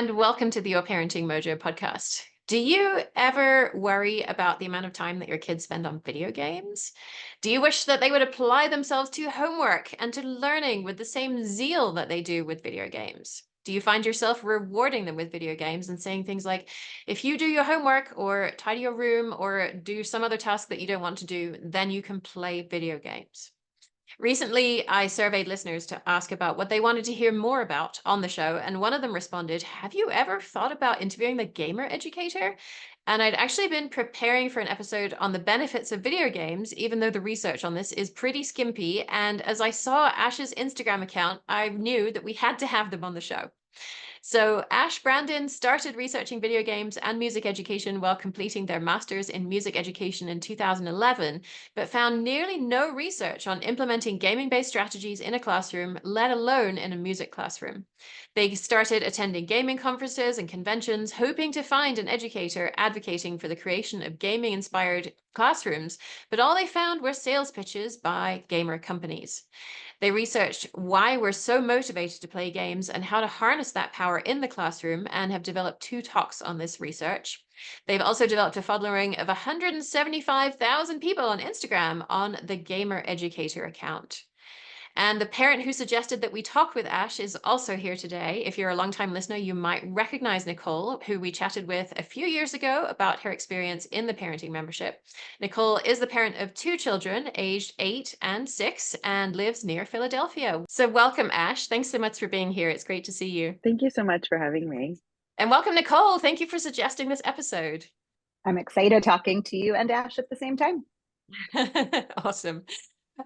and welcome to the Your Parenting Mojo podcast. Do you ever worry about the amount of time that your kids spend on video games? Do you wish that they would apply themselves to homework and to learning with the same zeal that they do with video games? Do you find yourself rewarding them with video games and saying things like, if you do your homework or tidy your room or do some other task that you don't want to do, then you can play video games? Recently, I surveyed listeners to ask about what they wanted to hear more about on the show, and one of them responded, have you ever thought about interviewing the gamer educator? And I'd actually been preparing for an episode on the benefits of video games, even though the research on this is pretty skimpy. And as I saw Ash's Instagram account, I knew that we had to have them on the show. So Ash Brandin started researching video games and music education while completing their master's in music education in 2011, but found nearly no research on implementing gaming-based strategies in a classroom, let alone in a music classroom. They started attending gaming conferences and conventions, hoping to find an educator advocating for the creation of gaming-inspired classrooms, but all they found were sales pitches by gamer companies. They researched why we're so motivated to play games and how to harness that power in the classroom, and have developed 2 talks on this research. They've also developed a following of 175,000 people on Instagram on the Gamer Educator account. And the parent who suggested that we talk with Ash is also here today. If you're a longtime listener, you might recognize Nicole, who we chatted with a few years ago about her experience in the parenting membership. Nicole is the parent of 2 children, aged 8 and 6, and lives near Philadelphia. So welcome, Ash. Thanks so much for being here. It's great to see you. Thank you so much for having me. And welcome, Nicole. Thank you for suggesting this episode. I'm excited talking to you and Ash at the same time. Awesome.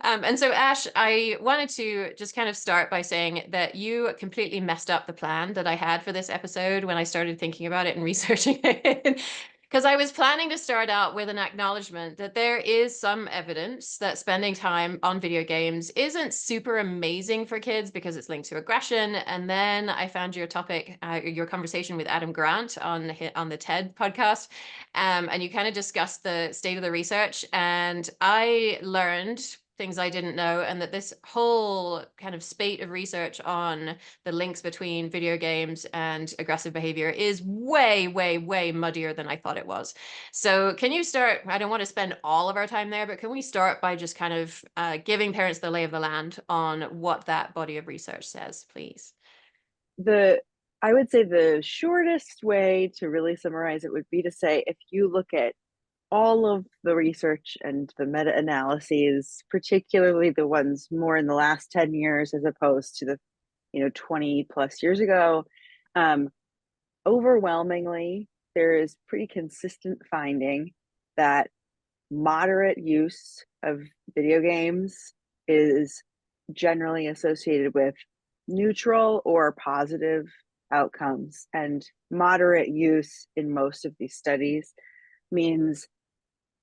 And so, Ash, I wanted to just kind of start by saying that you completely messed up the plan that I had for this episode when I started thinking about it and researching it. Because I was planning to start out with an acknowledgement that there is some evidence that spending time on video games isn't super amazing for kids because it's linked to aggression. And then I found your topic, your conversation with Adam Grant on the TED podcast, and you kind of discussed the state of the research. And I learned things I didn't know, and that this whole kind of spate of research on the links between video games and aggressive behavior is way, way, way muddier than I thought it was. So can you start, I don't want to spend all of our time there, but can we start by just kind of giving parents the lay of the land on what that body of research says, please? I would say the shortest way to really summarize it would be to say, if you look at all of the research and the meta-analyses, particularly the ones more in the last 10 years as opposed to the 20 plus years ago, overwhelmingly there is pretty consistent finding that moderate use of video games is generally associated with neutral or positive outcomes. And moderate use in most of these studies means,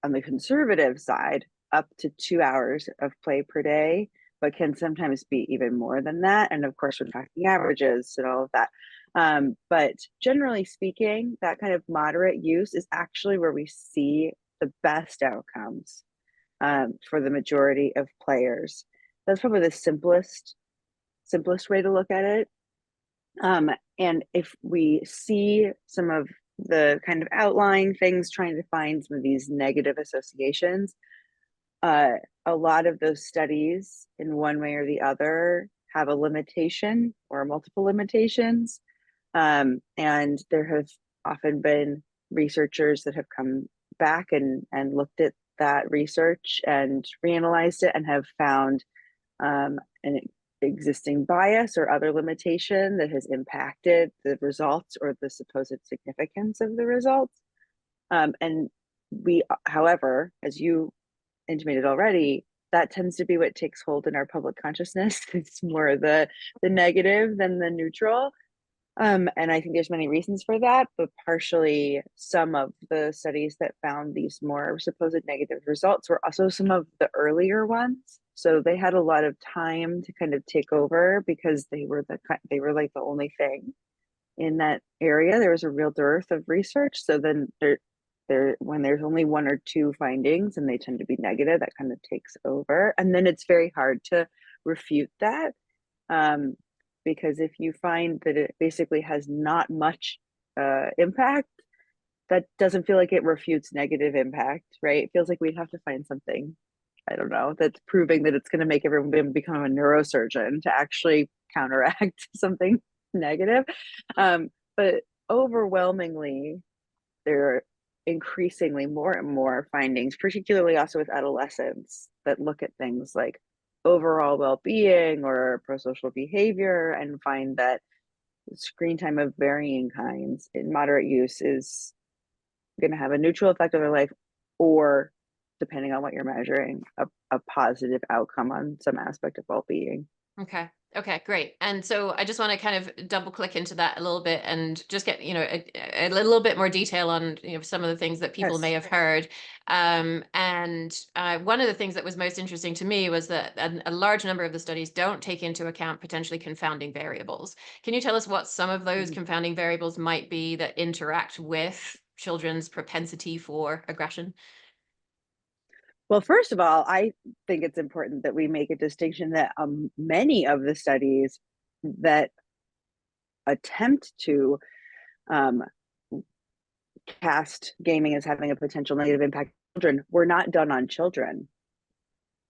on the conservative side, up to 2 hours of play per day, but can sometimes be even more than that. And of course, we're talking averages and all of that. But generally speaking, that kind of moderate use is actually where we see the best outcomes for the majority of players. That's probably the simplest way to look at it. And if we see some of the kind of outlying things, trying to find some of these negative associations, a lot of those studies in one way or the other have a limitation or multiple limitations. And there have often been researchers that have come back and looked at that research and reanalyzed it and have found an existing bias or other limitation that has impacted the results or the supposed significance of the results. And we, however, as you intimated already, that tends to be what takes hold in our public consciousness. It's more the negative than the neutral. And I think there's many reasons for that, but partially some of the studies that found these more supposed negative results were also some of the earlier ones. So they had a lot of time to kind of take over because they were like the only thing in that area. There was a real dearth of research. So then when there's only 1 or 2 findings and they tend to be negative, that kind of takes over. And then it's very hard to refute that. because if you find that it basically has not much impact, that doesn't feel like it refutes negative impact, right? It feels like we'd have to find something, I don't know, that's proving that it's going to make everyone become a neurosurgeon to actually counteract something negative. But overwhelmingly, there are increasingly more and more findings, particularly also with adolescents, that look at things like overall well-being or prosocial behavior and find that screen time of varying kinds in moderate use is going to have a neutral effect on their life, or depending on what you're measuring, a positive outcome on some aspect of well-being. Okay. Okay, great. And so I just want to kind of double click into that a little bit and just get, a little bit more detail on, some of the things that people may have heard. And one of the things that was most interesting to me was that a large number of the studies don't take into account potentially confounding variables. Can you tell us what some of those confounding variables might be that interact with children's propensity for aggression? Well, first of all, I think it's important that we make a distinction that many of the studies that attempt to cast gaming as having a potential negative impact on children were not done on children.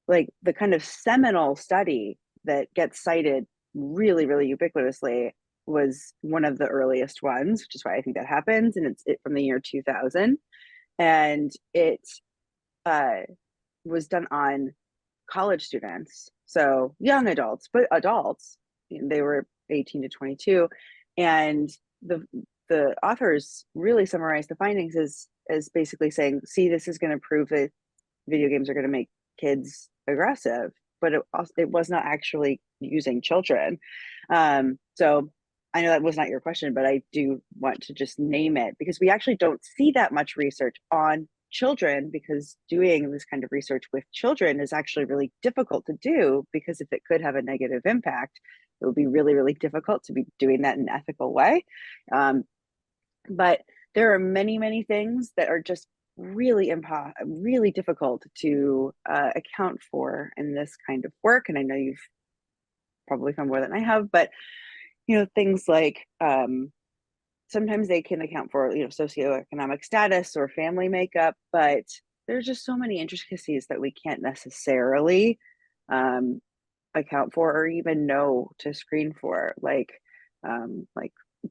Like the kind of seminal study that gets cited really, really ubiquitously was one of the earliest ones, which is why I think that happens. And it's from the year 2000. And it was done on college students, so young adults, but adults. They were 18 to 22, and the authors really summarized the findings as basically saying, "See, this is going to prove that video games are going to make kids aggressive," but it was not actually using children. So I know that was not your question, but I do want to just name it because we actually don't see that much research on children, because doing this kind of research with children is actually really difficult to do, because if it could have a negative impact, it would be really, really difficult to be doing that in an ethical way. But there are many, many things that are just really really difficult to account for in this kind of work. And I know you've probably found more than I have, but things like sometimes they can account for socioeconomic status or family makeup, but there's just so many intricacies that we can't necessarily account for or even know to screen for, like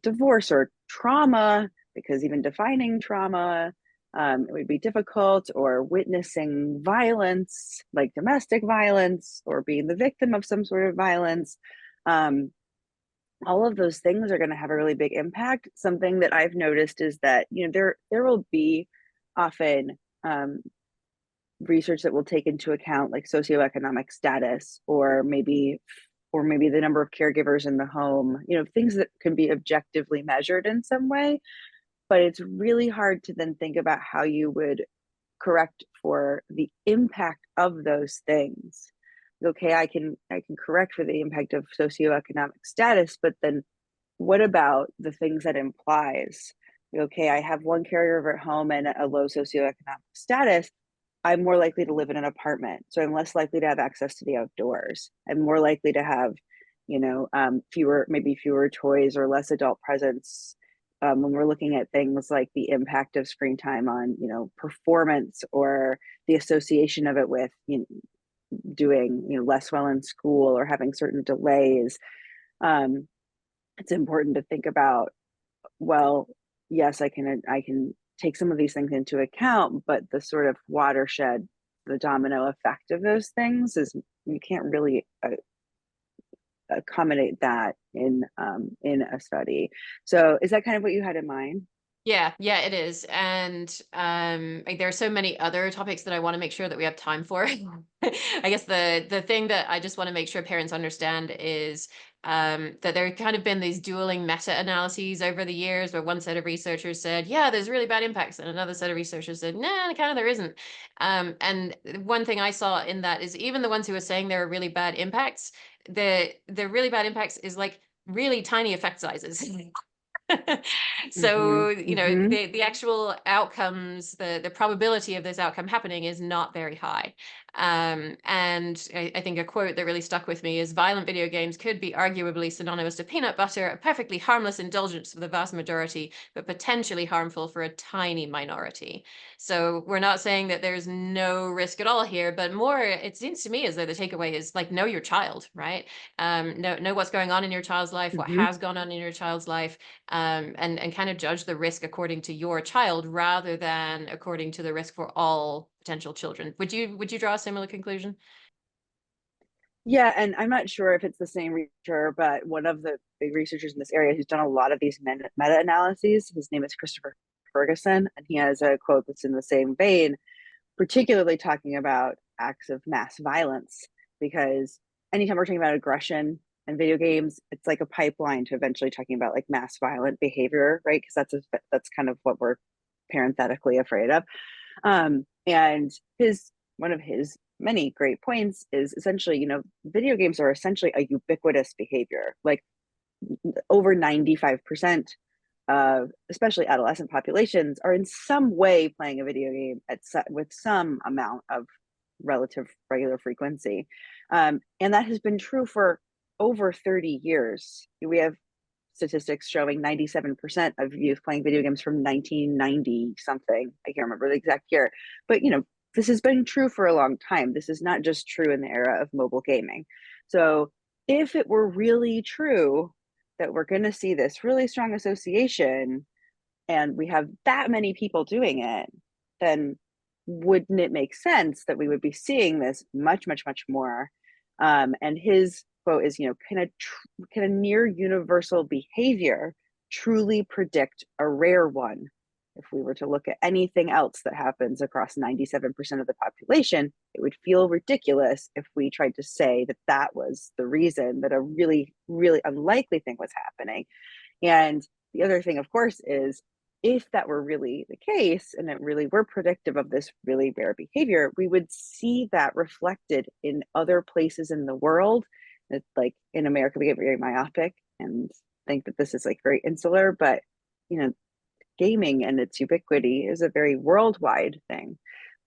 divorce or trauma, because even defining trauma, it would be difficult, or witnessing violence like domestic violence or being the victim of some sort of violence. All of those things are going to have a really big impact. Something that I've noticed is that there will be often research that will take into account like socioeconomic status, or maybe the number of caregivers in the home, things that can be objectively measured in some way. But it's really hard to then think about how you would correct for the impact of those things. Okay, I can correct for the impact of socioeconomic status, but then what about the things that implies? Okay, I have one caregiver at home and a low socioeconomic status. I'm more likely to live in an apartment, so I'm less likely to have access to the outdoors. I'm more likely to have, fewer toys or less adult presence. When we're looking at things like the impact of screen time on, performance, or the association of it with, doing less well in school or having certain delays, it's important to think about, well, yes, I can take some of these things into account, but the sort of watershed, the domino effect of those things is, you can't really accommodate that in a study. So is that kind of what you had in mind? Yeah, it is. And there are so many other topics that I want to make sure that we have time for. I guess the thing that I just want to make sure parents understand is that there have kind of been these dueling meta-analyses over the years, where one set of researchers said, yeah, there's really bad impacts, and another set of researchers said, nah, kind of there isn't. And one thing I saw in that is even the ones who are saying there are really bad impacts, the really bad impacts is like really tiny effect sizes. So, you know, Mhm. the actual outcomes, the probability of this outcome happening is not very high. And I think a quote that really stuck with me is violent video games could be arguably synonymous to peanut butter, a perfectly harmless indulgence for the vast majority, but potentially harmful for a tiny minority. So we're not saying that there's no risk at all here, but more, it seems to me as though the takeaway is like, know your child, right? Know what's going on in your child's life, what Mhm. has gone on in your child's life, and kind of judge the risk according to your child rather than according to the risk for all potential children. Would you draw a similar conclusion? Yeah, and I'm not sure if it's the same researcher, but one of the big researchers in this area who's done a lot of these meta-analyses, his name is Christopher Ferguson, and he has a quote that's in the same vein, particularly talking about acts of mass violence, because anytime we're talking about aggression and video games, it's like a pipeline to eventually talking about like mass violent behavior, right? Because that's kind of what we're parenthetically afraid of. And his one of his many great points is essentially, video games are essentially a ubiquitous behavior. Like over 95% of especially adolescent populations are in some way playing a video game with some amount of relative regular frequency. And that has been true for over 30 years. We have statistics showing 97% of youth playing video games from 1990 something. I can't remember the exact year, but this has been true for a long time. This is not just true in the era of mobile gaming. So if it were really true that we're going to see this really strong association and we have that many people doing it, then wouldn't it make sense that we would be seeing this much, much, much more? And his quote is, can a near universal behavior truly predict a rare one? If we were to look at anything else that happens across 97% of the population, it would feel ridiculous if we tried to say that that was the reason that a really, really unlikely thing was happening. And the other thing, of course, is if that were really the case and it really were predictive of this really rare behavior, we would see that reflected in other places in the world. It's like in America, we get very myopic and think that this is like very insular, but gaming and its ubiquity is a very worldwide thing.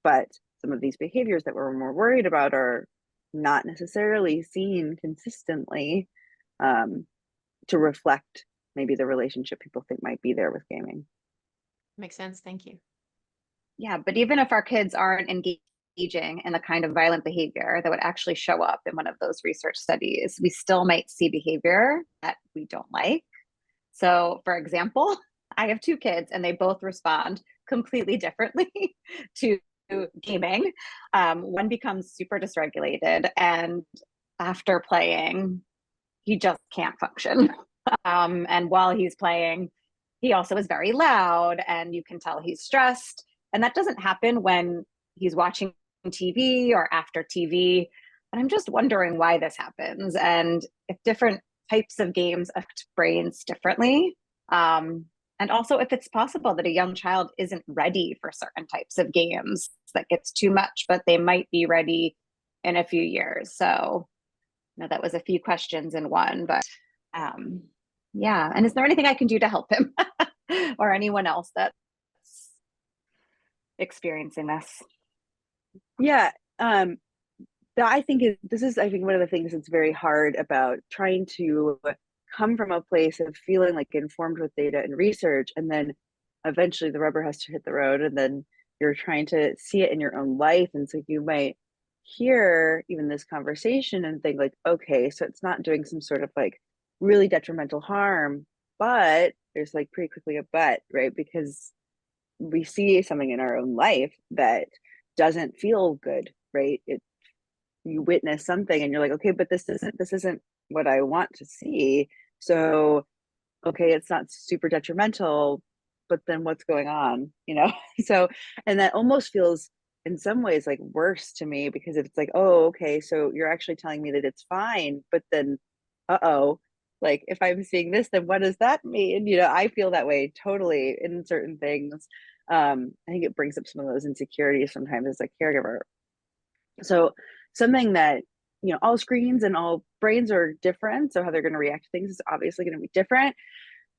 But some of these behaviors that we're more worried about are not necessarily seen consistently um, to reflect maybe the relationship people think might be there with gaming. Makes sense. Thank you. Yeah, but even if our kids aren't engaging in the kind of violent behavior that would actually show up in one of those research studies, we still might see behavior that we don't like. So, for example, I have two kids and they both respond completely differently to gaming. One becomes super dysregulated, and after playing, he just can't function. And while he's playing, he also is very loud, and you can tell he's stressed. And that doesn't happen when he's watching TV or after TV. And I'm just wondering why this happens and if different types of games affect brains differently. And also if it's possible that a young child isn't ready for certain types of games that gets too much, but they might be ready in a few years. So, that was a few questions in one, but yeah. And is there anything I can do to help him or anyone else that's experiencing this? Yeah. That I think I think one of the things that's very hard about trying to come from a place of feeling like informed with data and research, and then eventually the rubber has to hit the road, and then you're trying to see it in your own life. And so you might hear even this conversation and think like, okay, so it's not doing some sort of like really detrimental harm, but there's like pretty quickly a but, right? Because we see something in our own life that doesn't feel good, right? You witness something and you're like, okay, but this isn't what I want to see. So okay, it's not super detrimental, but then what's going on, so, and that almost feels in some ways like worse to me, because it's like, oh, okay, so you're actually telling me that it's fine, but then uh-oh, like if I'm seeing this, then what does that mean? I feel that way totally in certain things. I think it brings up some of those insecurities sometimes as a caregiver. So something that, all screens and all brains are different, so how they're going to react to things is obviously going to be different.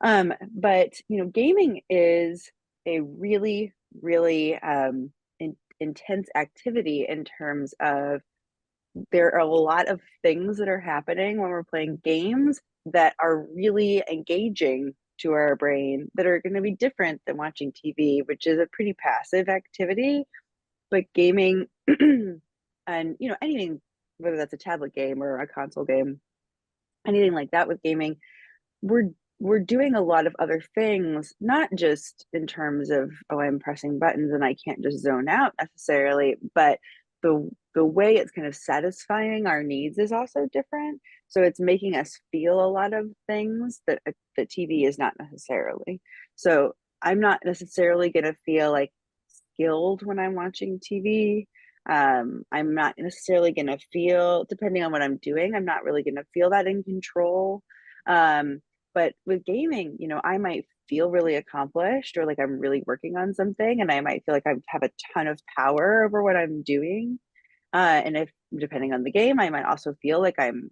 But gaming is a really, really intense activity in terms of there are a lot of things that are happening when we're playing games that are really engaging to our brain that are going to be different than watching TV, which is a pretty passive activity. But gaming and anything, whether that's a tablet game or a console game, anything like that with gaming, we're we're doing a lot of other things, not just in terms of, oh, I'm pressing buttons and I can't just zone out necessarily, but the way it's kind of satisfying our needs is also different. So it's making us feel a lot of things that TV is not necessarily. So I'm not necessarily going to feel like skilled when I'm watching TV. I'm not necessarily going to feel, depending on what I'm doing, I'm not really going to feel that in control. Um, but with gaming, I might feel really accomplished or like I'm really working on something, and I might feel like I have a ton of power over what I'm doing. And if depending on the game, I might also feel like I'm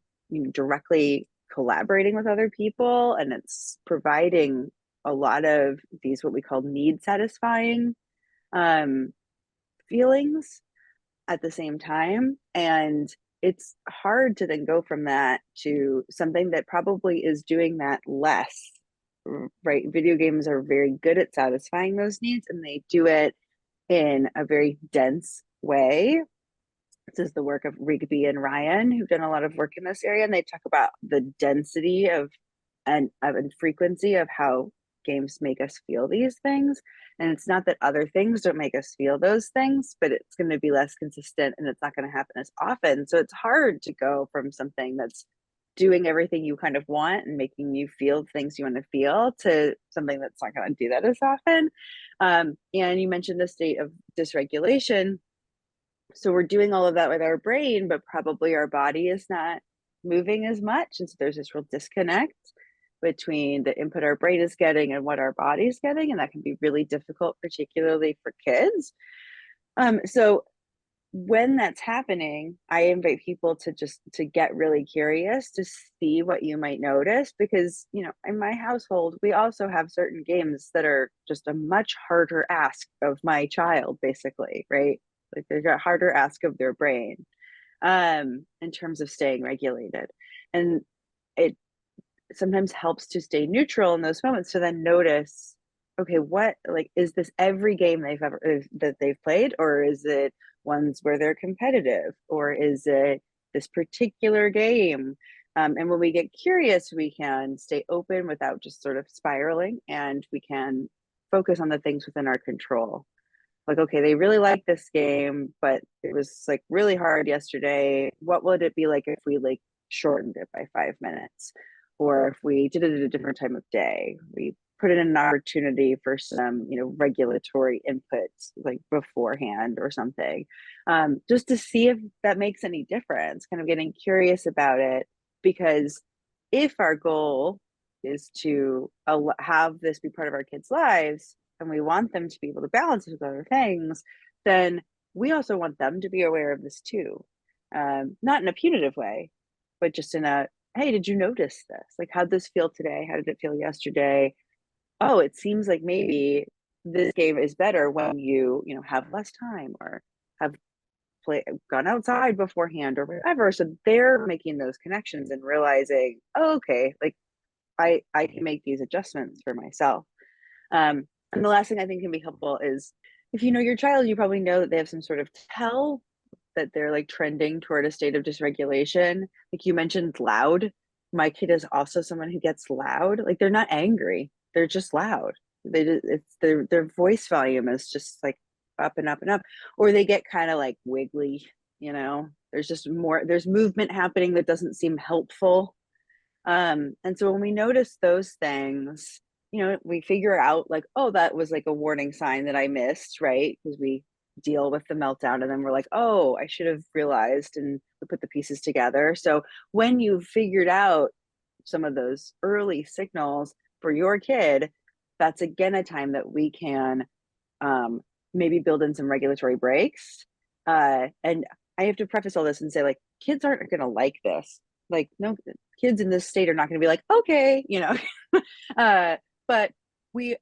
directly collaborating with other people, and it's providing a lot of these what we call need satisfying um, feelings at the same time. And it's hard to then go from that to something that probably is doing that less, right? Video games are very good at satisfying those needs, and they do it in a very dense way. This is the work of Rigby and Ryan, who've done a lot of work in this area, and they talk about the density and frequency of how games make us feel these things. And it's not that other things don't make us feel those things, but it's going to be less consistent and it's not going to happen as often. So it's hard to go from something that's doing everything you kind of want and making you feel things you want to feel to something that's not going to do that as often. And you mentioned the state of dysregulation. So we're doing all of that with our brain, but probably our body is not moving as much. And so there's this real disconnect between the input our brain is getting and what our body is getting. And that can be really difficult, particularly for kids. So when that's happening, I invite people to get really curious to see what you might notice, because in my household we also have certain games that are just a much harder ask of my child, basically, right? Like they're a harder ask of their brain in terms of staying regulated. And it sometimes helps to stay neutral in those moments to then notice, okay, what, like, is this every game that they've played, or is it ones where they're competitive, or is it this particular game? And when we get curious, we can stay open without just sort of spiraling, and we can focus on the things within our control. Like, okay, they really like this game, but it was like really hard yesterday. What would it be like if we like shortened it by 5 minutes? Or if we did it at a different time of day? We put in an opportunity for some, regulatory inputs like beforehand or something, just to see if that makes any difference, kind of getting curious about it. Because if our goal is to have this be part of our kids' lives, and we want them to be able to balance it with other things, then we also want them to be aware of this too. Not in a punitive way, but just in a, hey, did you notice this? Like, how'd this feel today? How did it feel yesterday? Oh, it seems like maybe this game is better when you have less time, or have gone outside beforehand, or whatever. So they're making those connections and realizing, oh, okay, like I can make these adjustments for myself. And the last thing I think can be helpful is, if you know your child, you probably know that they have some sort of tell that they're like trending toward a state of dysregulation. Like you mentioned, loud. My kid is also someone who gets loud. Like they're not angry, they're just loud. It's their voice volume is just like up and up and up, or they get kind of like wiggly. There's movement happening that doesn't seem helpful. And so when we notice those things, we figure out like, oh, that was like a warning sign that I missed, right? Because we deal with the meltdown, and then we're like, oh, I should have realized, and we put the pieces together. So when you've figured out some of those early signals for your kid, that's again a time that we can maybe build in some regulatory breaks. And I have to preface all this and say, like, kids aren't going to like this. Like, no, kids in this state are not going to be like, okay, But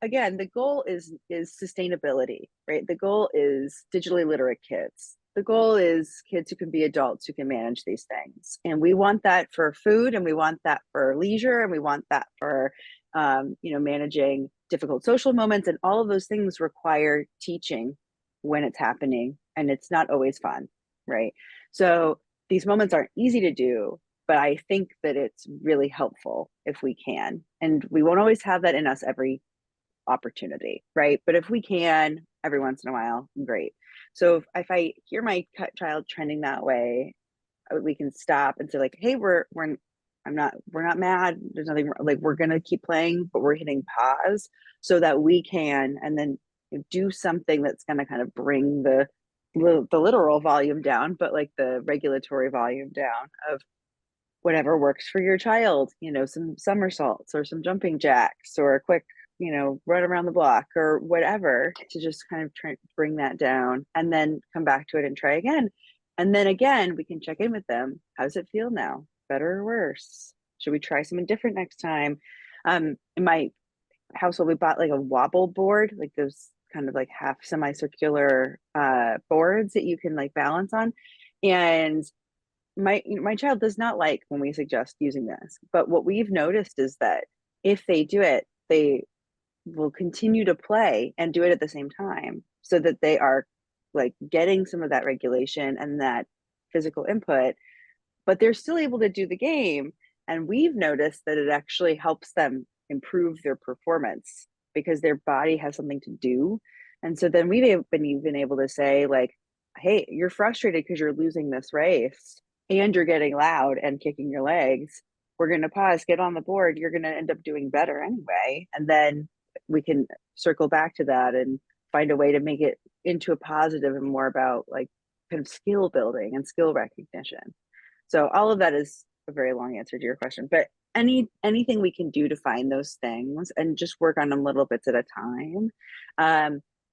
again, the goal is sustainability, right? The goal is digitally literate kids. The goal is kids who can be adults who can manage these things. And we want that for food, and we want that for leisure, and we want that for managing difficult social moments. And all of those things require teaching when it's happening, and it's not always fun, right? So these moments aren't easy to do, but I think that it's really helpful if we can. And we won't always have that in us every opportunity, right? But if we can every once in a while, great. So if I hear my child trending that way, we can stop and say like, hey, we're not mad. There's nothing, like, we're gonna keep playing, but we're hitting pause so that we can, and then do something that's gonna kind of bring the literal volume down, but like the regulatory volume down of whatever works for your child, some somersaults or some jumping jacks or a quick, run around the block or whatever, to just kind of try bring that down and then come back to it and try again. And then again, we can check in with them. How does it feel now? Better or worse? Should we try something different next time? In my household, we bought like a wobble board, like those kind of like half semicircular boards that you can like balance on. And my child does not like when we suggest using this, but what we've noticed is that if they do it, they will continue to play and do it at the same time, so that they are like getting some of that regulation and that physical input, but they're still able to do the game. And we've noticed that it actually helps them improve their performance because their body has something to do. And so then we've been even able to say like, hey, you're frustrated because you're losing this race and you're getting loud and kicking your legs. We're going to pause, get on the board. You're going to end up doing better anyway. And then we can circle back to that and find a way to make it into a positive and more about like kind of skill building and skill recognition. So all of that is a very long answer to your question, but anything we can do to find those things and just work on them little bits at a time.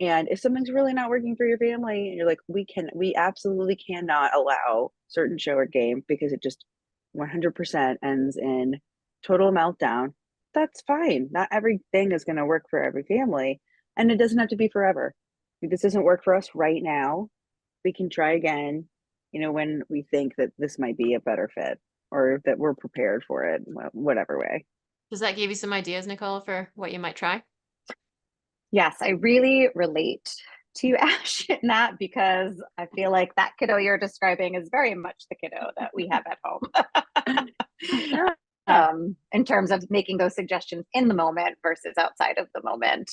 And if something's really not working for your family and you're like, we absolutely cannot allow certain show or game because it just 100% ends in total meltdown, that's fine. Not everything is going to work for every family, and it doesn't have to be forever. If this doesn't work for us right now, we can try again, when we think that this might be a better fit or that we're prepared for it, whatever way. Does that give you some ideas, Nicole, for what you might try? Yes, I really relate to Ash in that, because I feel like that kiddo you're describing is very much the kiddo that we have at home. In terms of making those suggestions in the moment versus outside of the moment.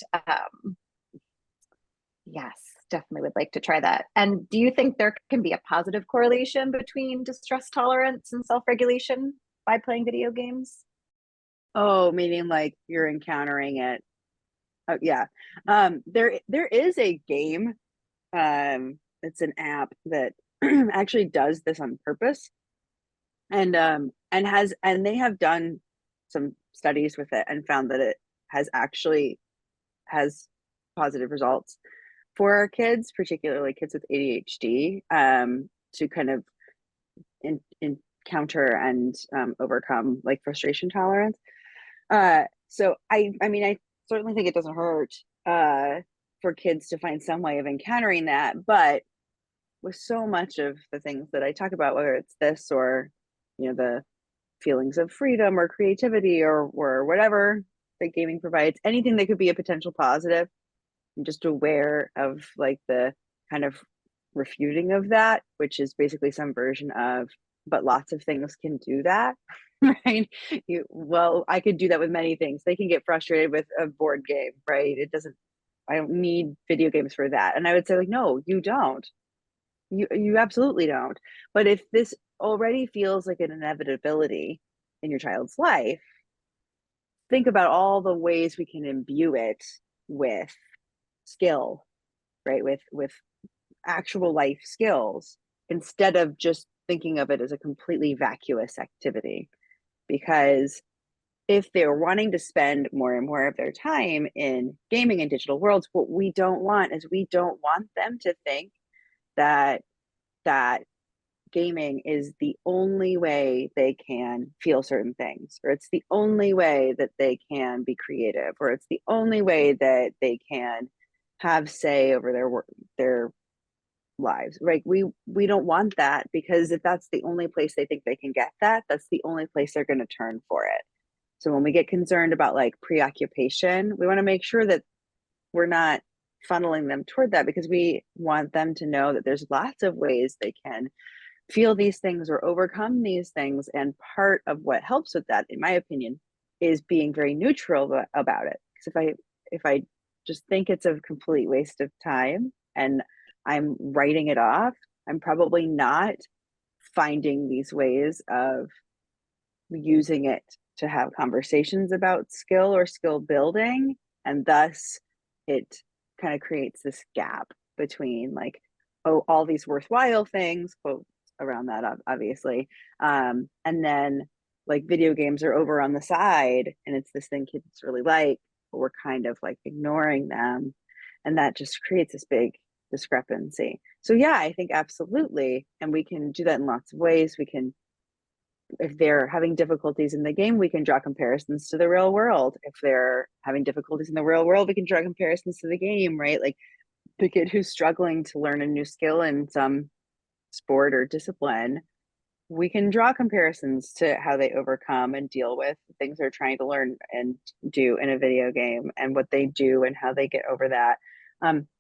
Yes, definitely would like to try that. And do you think there can be a positive correlation between distress tolerance and self-regulation by playing video games? Oh, meaning like you're encountering it. Oh, yeah. There is a game. It's an app that actually does this on purpose, and they have done some studies with it and found that it has positive results for our kids, particularly kids with ADHD, to kind of encounter and overcome like frustration tolerance. So I mean, I certainly think it doesn't hurt for kids to find some way of encountering that, but with so much of the things that I talk about, whether it's this or the feelings of freedom or creativity or whatever that gaming provides, anything that could be a potential positive, I'm just aware of like the kind of refuting of that, which is basically some version of, but lots of things can do that. Right? I could do that with many things. They can get frustrated with a board game, right? I don't need video games for that. And I would say like, no, you don't. You absolutely don't. But if this already feels like an inevitability in your child's life, think about all the ways we can imbue it with skill, right? With actual life skills, instead of just thinking of it as a completely vacuous activity. Because if they're wanting to spend more and more of their time in gaming and digital worlds, what we don't want is we don't want them to think that gaming is the only way they can feel certain things, or it's the only way that they can be creative, or it's the only way that they can have say over their work, their lives. Right? We don't want that, because if that's the only place they think they can get that, that's the only place they're going to turn for it. So when we get concerned about like preoccupation, we want to make sure that we're not funneling them toward that, because we want them to know that there's lots of ways they can feel these things or overcome these things. And part of what helps with that, in my opinion, is being very neutral about it. Because if I just think it's a complete waste of time and I'm writing it off, I'm probably not finding these ways of using it to have conversations about skill or skill building. And thus it kind of creates this gap between like, oh, all these worthwhile things, quote around that, obviously. And then like video games are over on the side, and it's this thing kids really like, but we're kind of like ignoring them. And that just creates this big discrepancy. So yeah, I think absolutely. And we can do that in lots of ways. We can, if they're having difficulties in the game, we can draw comparisons to the real world. If they're having difficulties in the real world, we can draw comparisons to the game, right? Like the kid who's struggling to learn a new skill in some sport or discipline, we can draw comparisons to how they overcome and deal with things they're trying to learn and do in a video game, and what they do and how they get over that.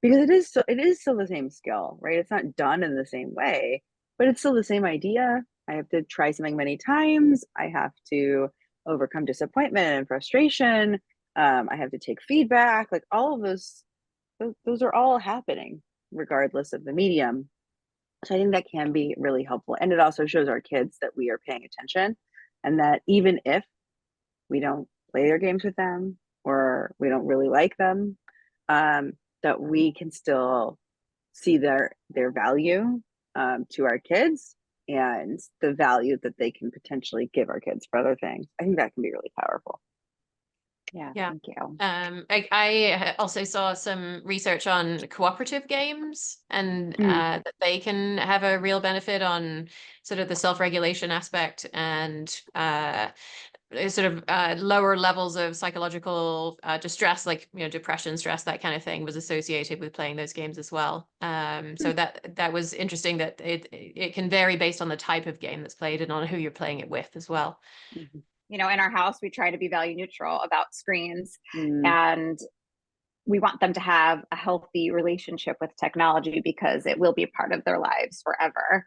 Because it is still the same skill, right? It's not done in the same way, but it's still the same idea. I have to try something many times. I have to overcome disappointment and frustration. I have to take feedback. Like all of those are all happening regardless of the medium. So I think that can be really helpful. And it also shows our kids that we are paying attention, and that even if we don't play their games with them or we don't really like them, that we can still see their value to our kids, and the value that they can potentially give our kids for other things. I think that can be really powerful. Yeah, Yeah. thank you. I also saw some research on cooperative games, and that they can have a real benefit on sort of the self-regulation aspect, and sort of lower levels of psychological distress, like depression, stress, that kind of thing, was associated with playing those games as well. So that was interesting, that it can vary based on the type of game that's played and on who you're playing it with as well. Mm-hmm. In our house, we try to be value neutral about screens, and we want them to have a healthy relationship with technology, because it will be a part of their lives forever.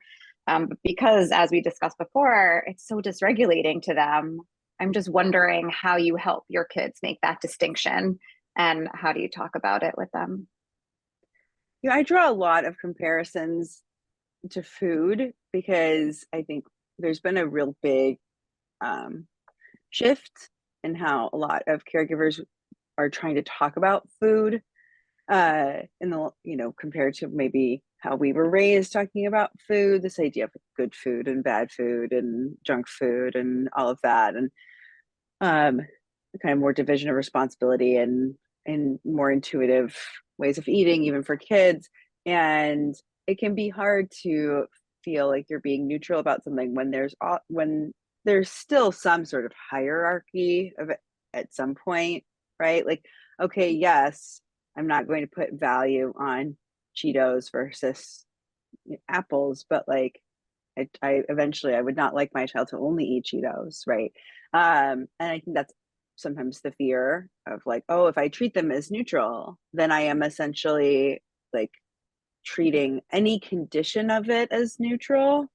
Because as we discussed before, it's so dysregulating to them. I'm just wondering how you help your kids make that distinction, and how do you talk about it with them? I draw a lot of comparisons to food, because I think there's been a real big shift in how a lot of caregivers are trying to talk about food, in the compared to maybe how we were raised talking about food. This idea of good food and bad food and junk food and all of that, and kind of more division of responsibility and more intuitive ways of eating, even for kids. And it can be hard to feel like you're being neutral about something when there's still some sort of hierarchy of it at some point, right? Like, okay, yes, I'm not going to put value on Cheetos versus apples, but like I eventually I would not like my child to only eat Cheetos, right? And I think that's sometimes the fear of like, oh, if I treat them as neutral, then I am essentially like treating any condition of it as neutral.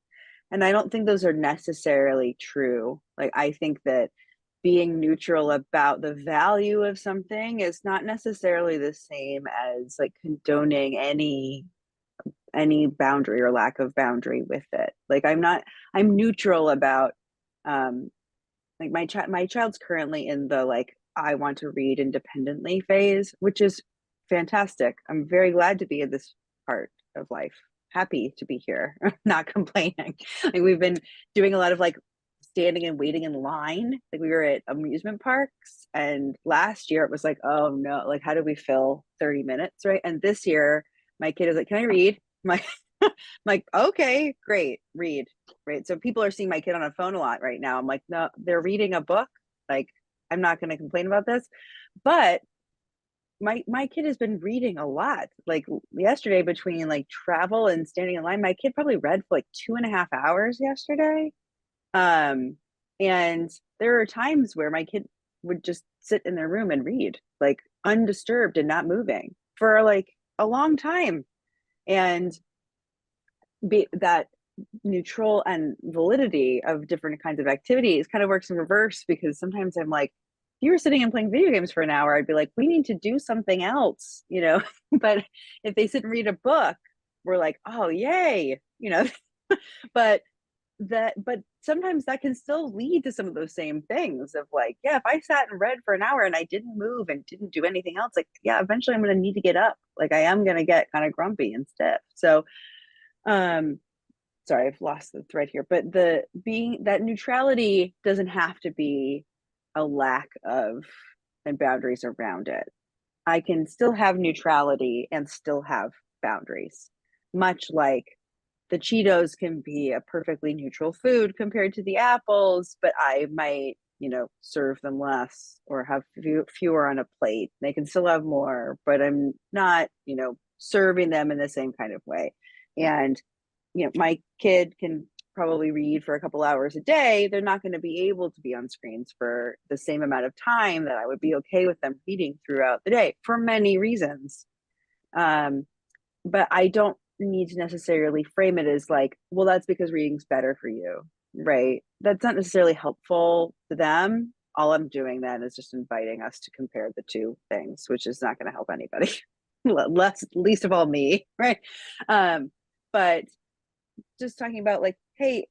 And I don't think those are necessarily true. Like, I think that being neutral about the value of something is not necessarily the same as like condoning any boundary or lack of boundary with it. Like, I'm neutral about like my child's currently in the like I want to read independently phase, which is fantastic. I'm very glad to be in this part of life. Happy to be here, not complaining. Like, we've been doing a lot of like standing and waiting in line. Like, we were at amusement parks, and last year it was like, oh no, like how do we fill 30 minutes, right? And this year my kid is like, can I read? I'm like, like, okay, great, read. Right. So people are seeing my kid on a phone a lot right now. I'm like, no, they're reading a book. Like, I'm not going to complain about this. But my kid has been reading a lot. Like yesterday, between like travel and standing in line, my kid probably read for like 2.5 hours yesterday. And there are times where my kid would just sit in their room and read, like undisturbed and not moving for like a long time. And that neutral and validity of different kinds of activities kind of works in reverse, because sometimes I'm like, if you were sitting and playing video games for an hour, I'd be like, we need to do something else, but if they sit and read a book, we're like, oh yay, but but sometimes that can still lead to some of those same things of like, yeah, if I sat and read for an hour and I didn't move and didn't do anything else, like, yeah, eventually I'm going to need to get up. Like, I am going to get kind of grumpy and stiff. So sorry, I've lost the thread here, but that neutrality doesn't have to be a lack of and boundaries around it. I can still have neutrality and still have boundaries, much like the Cheetos can be a perfectly neutral food compared to the apples, but I might, serve them less or have fewer on a plate. They can still have more, but I'm not, serving them in the same kind of way. And, my kid can probably read for a couple hours a day. They're not going to be able to be on screens for the same amount of time that I would be okay with them reading throughout the day for many reasons. But I don't need to necessarily frame it as like, well, that's because reading's better for you, right? That's not necessarily helpful to them. All I'm doing then is just inviting us to compare the two things, which is not going to help anybody, least of all me, right? But just talking about like, hey,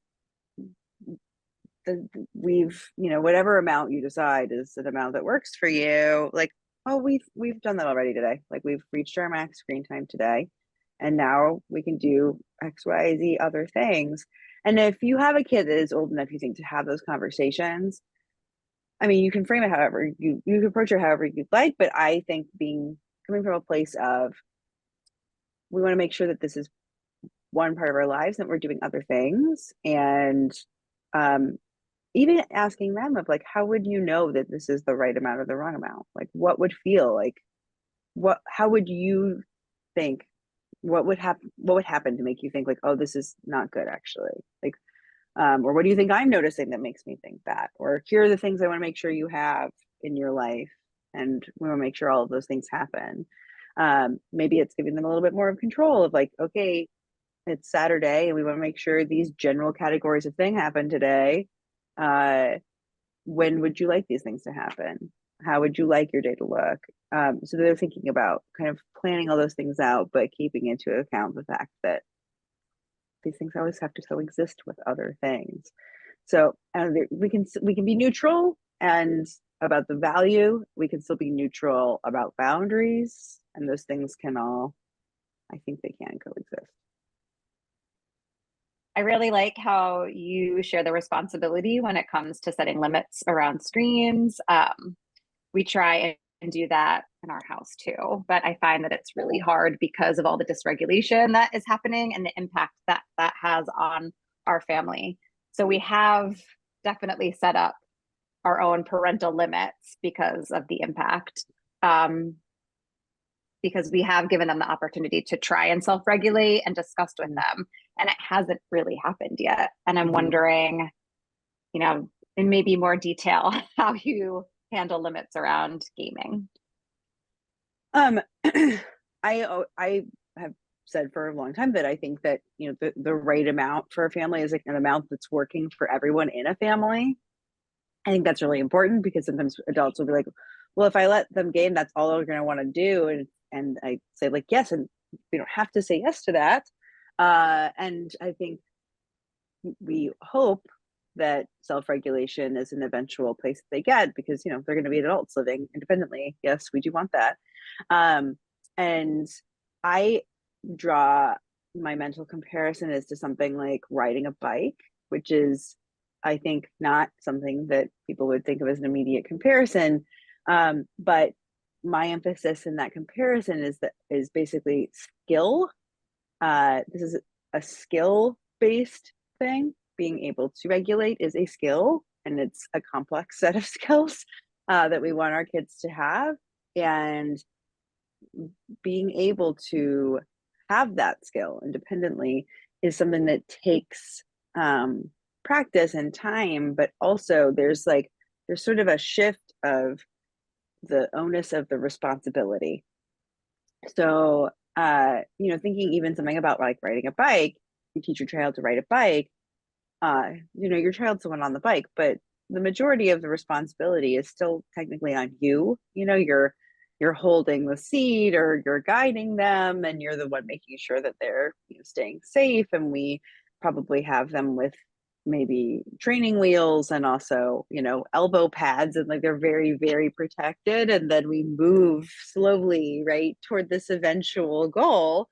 we've, whatever amount you decide is an amount that works for you. Like, oh, we've done that already today. Like, we've reached our max screen time today, and now we can do X, Y, Z other things. And if you have a kid that is old enough, you think, to have those conversations, I mean, you can frame it however you can approach it however you'd like. But I think coming from a place of, we want to make sure that this is one part of our lives, that we're doing other things, and even asking them of like, how would you know that this is the right amount or the wrong amount? Like, what would feel like, how would you think, what would happen to make you think like, oh, this is not good actually? Like, or what do you think I'm noticing that makes me think that? Or here are the things I want to make sure you have in your life, and we want to make sure all of those things happen. Maybe it's giving them a little bit more of control of like, okay, it's Saturday and we want to make sure these general categories of thing happen today. When would you like these things to happen? How would you like your day to look? So they're thinking about kind of planning all those things out, but keeping into account the fact that these things always have to coexist with other things. So we can be neutral and about the value. We can still be neutral about boundaries, and those things can all, I think they can coexist. I really like how you share the responsibility when it comes to setting limits around screens. We try and do that in our house too, but I find that it's really hard because of all the dysregulation that is happening and the impact that has on our family. So we have definitely set up our own parental limits because of the impact. Because we have given them the opportunity to try and self-regulate and discussed with them, and it hasn't really happened yet. And I'm wondering, in maybe more detail, how you handle limits around gaming. I have said for a long time that I think that, the right amount for a family is like an amount that's working for everyone in a family. I think that's really important, because sometimes adults will be like, well, if I let them game, that's all they're going to want to do. And I say like, yes, and we don't have to say yes to that. And I think we hope that self-regulation is an eventual place that they get, because, they're going to be adults living independently. Yes, we do want that. And I draw my mental comparison as to something like riding a bike, which is, I think, not something that people would think of as an immediate comparison. But my emphasis in that comparison is basically skill. This is a skill-based thing. Being able to regulate is a skill, and it's a complex set of skills that we want our kids to have. And being able to have that skill independently is something that takes practice and time, but also there's sort of a shift of the onus of the responsibility. So thinking even something about like riding a bike, you teach your child to ride a bike, your child's the one on the bike, but the majority of the responsibility is still technically on you. You're holding the seat, or you're guiding them, and you're the one making sure that they're staying safe. And we probably have them with maybe training wheels and also elbow pads, and like they're very, very protected. And then we move slowly right toward this eventual goal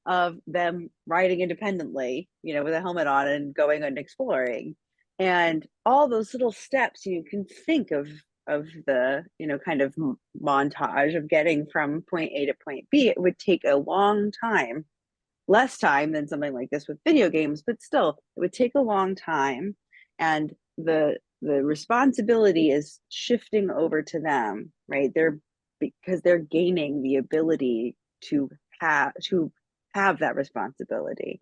of them riding independently, with a helmet on and going and exploring. And all those little steps you can think of the kind of montage of getting from point A to point B. It would take a long time, less time than something like this with video games, but still it would take a long time. And the responsibility is shifting over to them, right? Because they're gaining the ability to have that responsibility.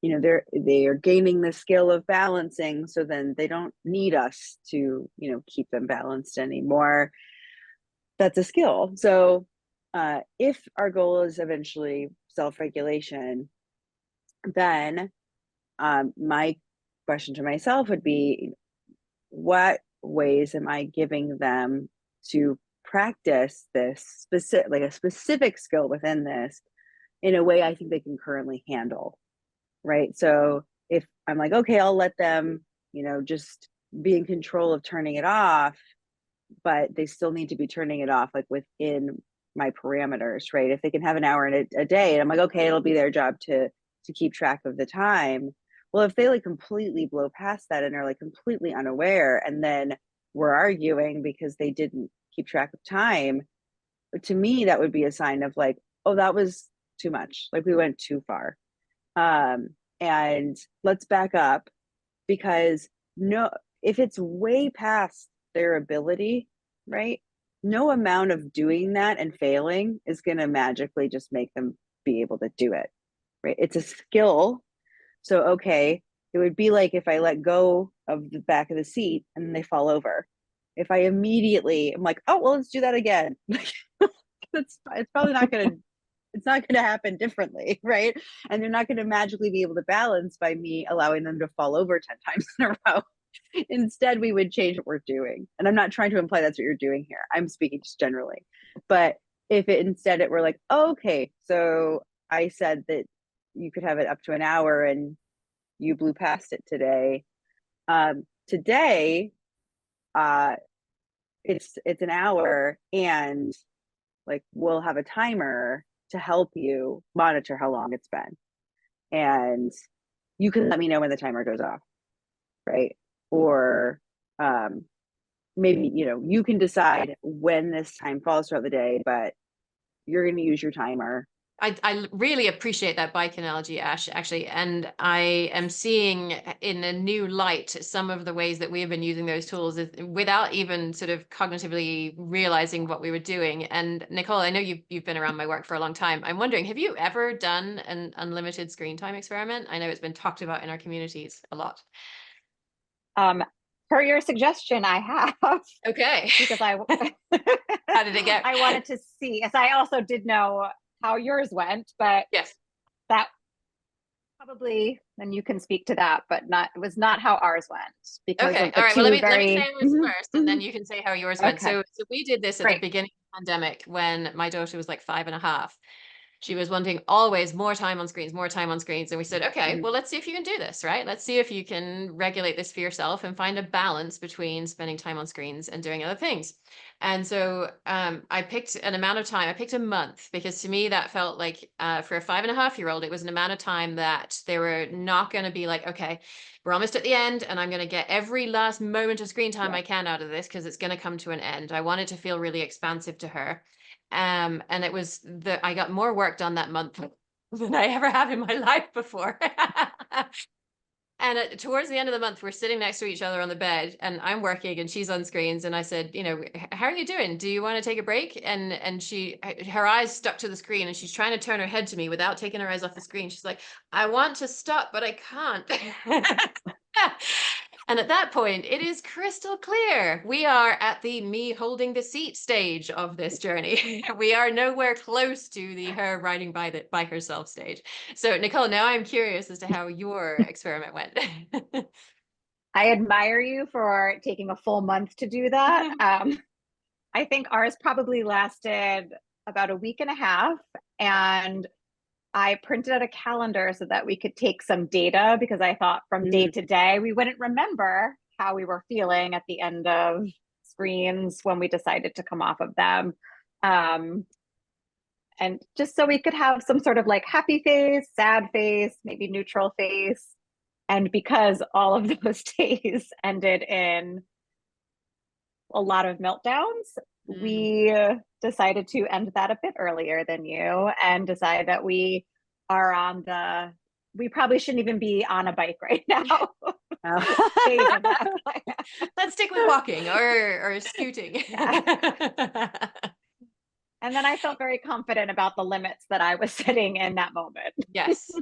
They are gaining the skill of balancing, so then they don't need us to keep them balanced anymore. That's a skill. So if our goal is eventually self-regulation, then my question to myself would be, what ways am I giving them to practice this specific skill within this in a way I think they can currently handle? Right. So if I'm like, okay, I'll let them, just be in control of turning it off, but they still need to be turning it off like within my parameters, right? If they can have an hour in a day, and I'm like, okay, it'll be their job to keep track of the time. Well, if they like completely blow past that and are like completely unaware, and then we're arguing because they didn't keep track of time, to me, that would be a sign of like, oh, that was too much. Like we went too far. And let's back up, because if it's way past their ability, right? No amount of doing that and failing is going to magically just make them be able to do it, right? It's a skill. So, okay, it would be like if I let go of the back of the seat and they fall over. If I immediately am like, oh, well, let's do that again. It's probably not going to, it's not going to happen differently, right? And they're not going to magically be able to balance by me allowing them to fall over 10 times in a row. Instead, we would change what we're doing. And I'm not trying to imply that's what you're doing here. I'm speaking just generally. But if it were like, oh, okay, so I said that you could have it up to an hour and you blew past it today. Today, it's an hour, and like we'll have a timer to help you monitor how long it's been. And you can let me know when the timer goes off, right? Or maybe, you can decide when this time falls throughout the day, but you're going to use your timer. I really appreciate that bike analogy, Ash, actually. And I am seeing in a new light some of the ways that we have been using those tools without even sort of cognitively realizing what we were doing. And Nicole, I know you've been around my work for a long time. I'm wondering, have you ever done an unlimited screen time experiment? I know it's been talked about in our communities a lot. Per your suggestion, I have. Okay. Because how did it go? I wanted to see, as I also did know how yours went, but yes, that probably, and you can speak to that, but it was not how ours went, because okay. of the all right. Well, let me say yours Mhm, first, and then you can say how yours went. okay. So we did this at the beginning of the pandemic when my daughter was like 5.5. She was wanting always more time on screens. And we said, okay, well, let's see if you can do this, right? Let's see if you can regulate this for yourself and find a balance between spending time on screens and doing other things. And so I picked an amount of time. I picked a month, because to me that felt like for a 5.5-year-old, it was an amount of time that they were not going to be like, okay, we're almost at the end and I'm going to get every last moment of screen time I can out of this, because it's going to come to an end. I wanted to feel really expansive to her. And it was I got more work done that month than I ever have in my life before. And towards the end of the month, we're sitting next to each other on the bed, and I'm working and she's on screens. And I said, you know, how are you doing? Do you want to take a break? And she, her eyes stuck to the screen, and she's trying to turn her head to me without taking her eyes off the screen. She's like, I want to stop, but I can't. And at that point, it is crystal clear. We are at the me holding the seat stage of this journey. We are nowhere close to the her riding by herself stage. So, Nicole, now I'm curious as to how your experiment went. I admire you for taking a full month to do that. I think ours probably lasted about a week and a half. And I printed out a calendar so that we could take some data, because I thought from day to day, we wouldn't remember how we were feeling at the end of screens when we decided to come off of them. And just so we could have some sort of like happy face, sad face, maybe neutral face. And because all of those days ended in a lot of meltdowns, we decided to end that a bit earlier than you, and decide that we are on we probably shouldn't even be on a bike right now. Let's stick with walking or scooting. Yeah. And then I felt very confident about the limits that I was setting in that moment. Yes.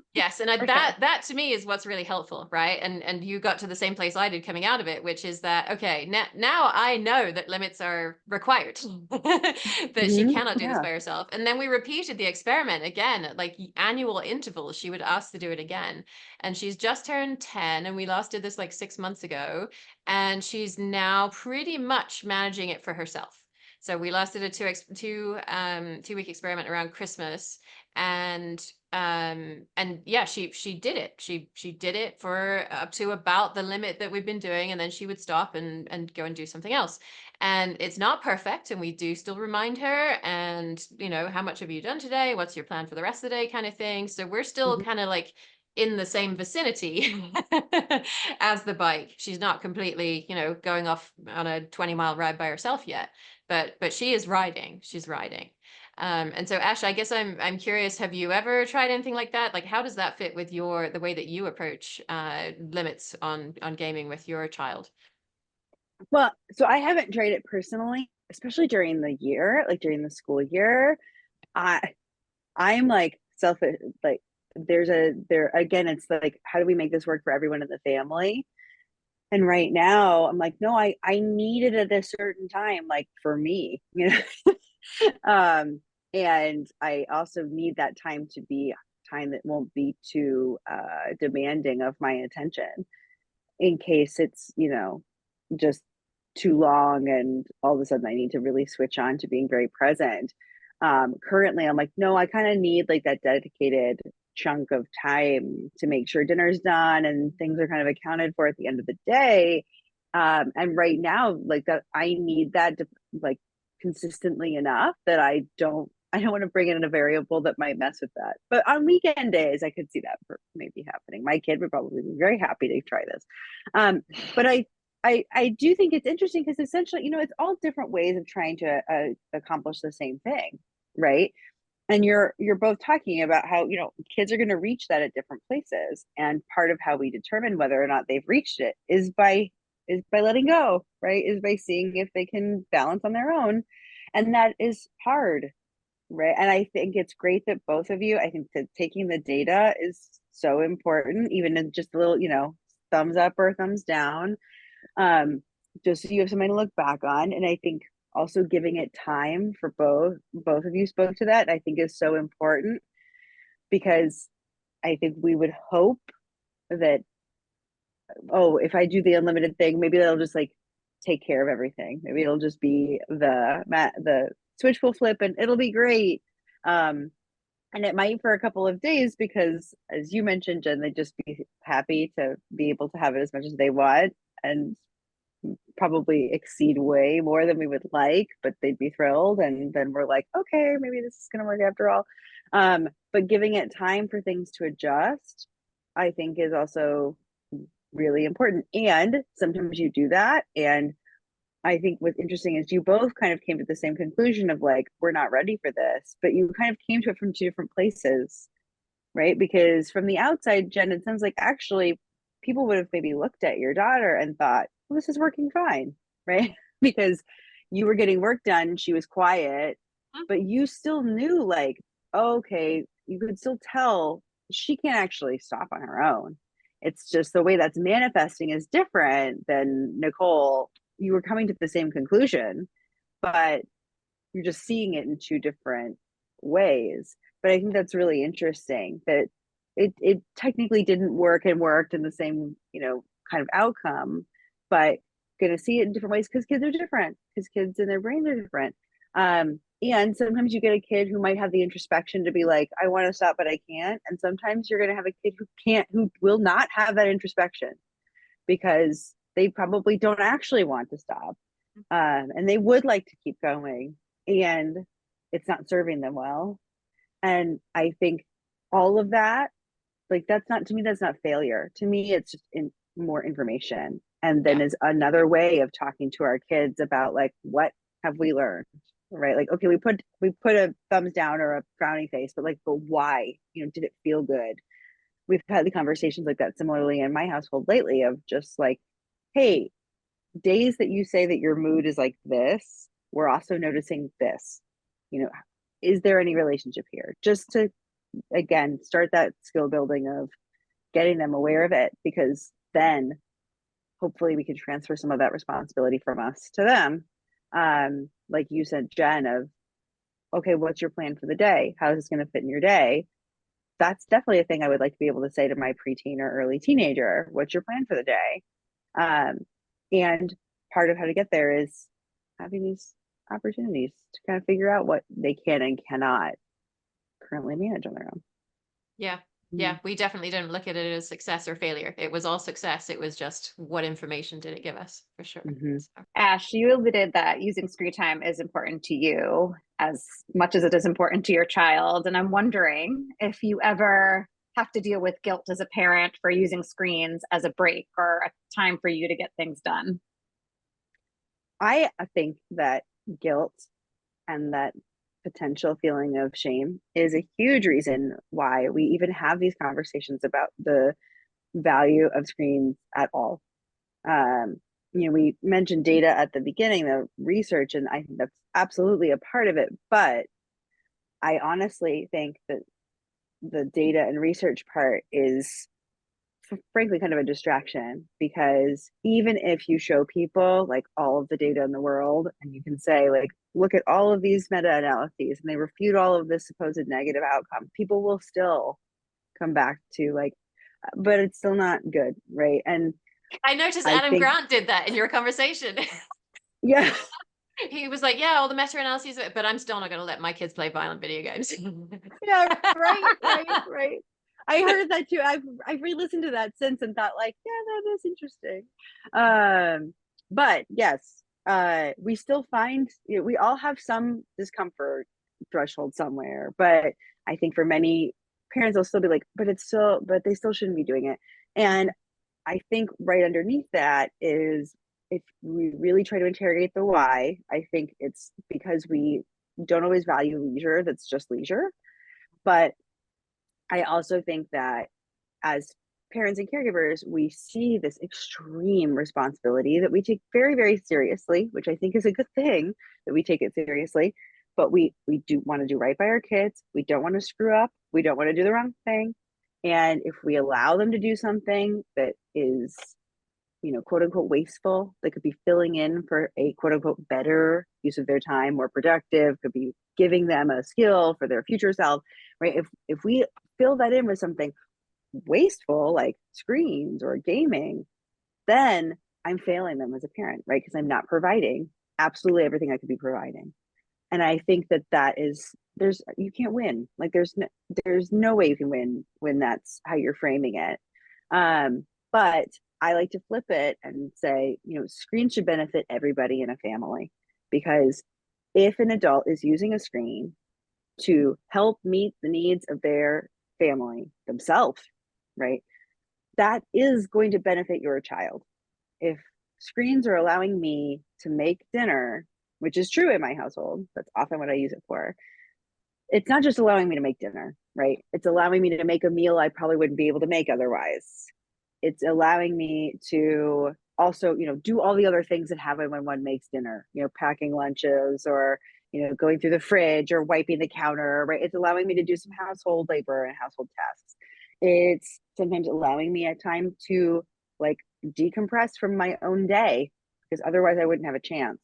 And that that to me is what's really helpful, right? And you got to the same place I did coming out of it, which is that, okay, now I know that limits are required, that she cannot do this by herself. And then we repeated the experiment again at like annual intervals. She would ask to do it again. And she's just turned 10, and we last did this like 6 months ago. And she's now pretty much managing it for herself. So we last did a 2-week experiment around Christmas, and yeah, she did it. She did it for up to about the limit that we've been doing, and then she would stop and go and do something else. And it's not perfect, and we do still remind her, and you know, how much have you done today? What's your plan for the rest of the day, kind of thing. So we're still kind of like in the same vicinity as the bike. She's not completely, you know, going off on a 20-mile ride by herself yet, but she is riding. She's riding. And so, Ash, I guess I'm curious, have you ever tried anything like that? Like, how does that fit with the way that you approach limits on gaming with your child? Well, so I haven't tried it personally, especially during the year, like during the school year. I'm like like there again, it's like, how do we make this work for everyone in the family? And right now I'm like, no, I need it at a certain time, like for me, you know. And I also need that time to be time that won't be too demanding of my attention, in case it's, you know, just too long and all of a sudden I need to really switch on to being very present. Currently I'm like, no, I kind of need like that dedicated chunk of time to make sure dinner's done and things are kind of accounted for at the end of the day. And right now, like that, I need that to, like, consistently enough that I don't want to bring in a variable that might mess with that. But on weekend days, I could see that maybe happening. My kid would probably be very happy to try this. But I do think it's interesting because essentially, you know, it's all different ways of trying to accomplish the same thing, right? And you're both talking about how, you know, kids are going to reach that at different places, and part of how we determine whether or not they've reached it is by letting go, right? Is by seeing if they can balance on their own, and that is hard, right? And I think it's great that both of you, I think that taking the data is so important, even in just a little, you know, thumbs up or thumbs down, just so you have something to look back on. And I think also giving it time for both of you spoke to that, I think is so important, because I think we would hope that, oh, if I do the unlimited thing, maybe they'll just like take care of everything. Maybe it'll just be the switch will flip and it'll be great. And it might for a couple of days, because as you mentioned, Jen, they'd just be happy to be able to have it as much as they want, and probably exceed way more than we would like, but they'd be thrilled. And then we're like, okay, maybe this is going to work after all. But giving it time for things to adjust, I think, is also really important. And sometimes you do that. And I think what's interesting is you both kind of came to the same conclusion of like, we're not ready for this, but you kind of came to it from two different places. right? Because from the outside, Jen, it sounds like actually people would have maybe looked at your daughter and thought, well, this is working fine, right? Because you were getting work done, she was quiet, but you still knew, like, okay, you could still tell she can't actually stop on her own. It's just the way that's manifesting is different than Nicole. You were coming to the same conclusion, but you're just seeing it in two different ways. But I think that's really interesting that it technically didn't work and worked in the same, kind of outcome, but going to see it in different ways because kids are different, because kids and their brains are different. And sometimes you get a kid who might have the introspection to be like, I want to stop, but I can't. And sometimes you're going to have a kid who can't, who will not have that introspection because they probably don't actually want to stop. And they would like to keep going, and it's not serving them well. And I think all of that, like, that's not, to me, that's not failure. To me, it's just more information. And then is another way of talking to our kids about, like, what have we learned, right? Like, okay, we put a thumbs down or a frowning face, but why? Did it feel good? We've had the conversations like that similarly in my household lately of just like, hey, days that you say that your mood is like this, we're also noticing this. Is there any relationship here? Just to, again, start that skill building of getting them aware of it, because then hopefully we can transfer some of that responsibility from us to them. Like you said, Jen, of, okay, what's your plan for the day? How is this going to fit in your day? That's definitely a thing I would like to be able to say to my preteen or early teenager. What's your plan for the day? And part of how to get there is having these opportunities to kind of figure out what they can and cannot currently manage on their own. Yeah. Yeah, we definitely didn't look at it as success or failure. It was all success. It was just, what information did it give us, for sure. So. Ash, you alluded that using screen time is important to you as much as it is important to your child. And I'm wondering if you ever have to deal with guilt as a parent for using screens as a break or a time for you to get things done. I think that guilt and that potential feeling of shame is a huge reason why we even have these conversations about the value of screens at all. We mentioned data at the beginning, the research, and I think that's absolutely a part of it. But I honestly think that the data and research part is frankly kind of a distraction, because even if you show people like all of the data in the world and you can say, like, look at all of these meta-analyses and they refute all of this supposed negative outcome, people will still come back to like, but it's still not good, right? And I noticed Adam Grant did that in your conversation. Yeah. He was like, yeah, all the meta-analyses, but I'm still not going to let my kids play violent video games. Yeah, right. I heard that too. I've re-listened to that since and thought, like, yeah, that is interesting. But yes, we still find, we all have some discomfort threshold somewhere. But I think for many parents, they'll still be like, but they still shouldn't be doing it. And I think right underneath that is, if we really try to interrogate the why, I think it's because we don't always value leisure that's just leisure. But I also think that as parents and caregivers, we see this extreme responsibility that we take very, very seriously, which I think is a good thing that we take it seriously. But we do want to do right by our kids. We don't want to screw up. We don't want to do the wrong thing. And if we allow them to do something that is, quote unquote wasteful, that could be filling in for a quote unquote better use of their time, more productive, could be giving them a skill for their future self, right? If we fill that in with something wasteful like screens or gaming, then I'm failing them as a parent, right? Because I'm not providing absolutely everything I could be providing. And I think that is, you can't win. Like there's no way you can win when that's how you're framing it. But I like to flip it and say, screens should benefit everybody in a family, because if an adult is using a screen to help meet the needs of their family, themselves, right, that is going to benefit your child. If screens are allowing me to make dinner, which is true in my household, that's often what I use it for, it's not just allowing me to make dinner, right? It's allowing me to make a meal I probably wouldn't be able to make otherwise. It's allowing me to also, do all the other things that happen when one makes dinner, packing lunches or, going through the fridge or wiping the counter, right? It's allowing me to do some household labor and household tasks. It's sometimes allowing me at time to like decompress from my own day because otherwise I wouldn't have a chance.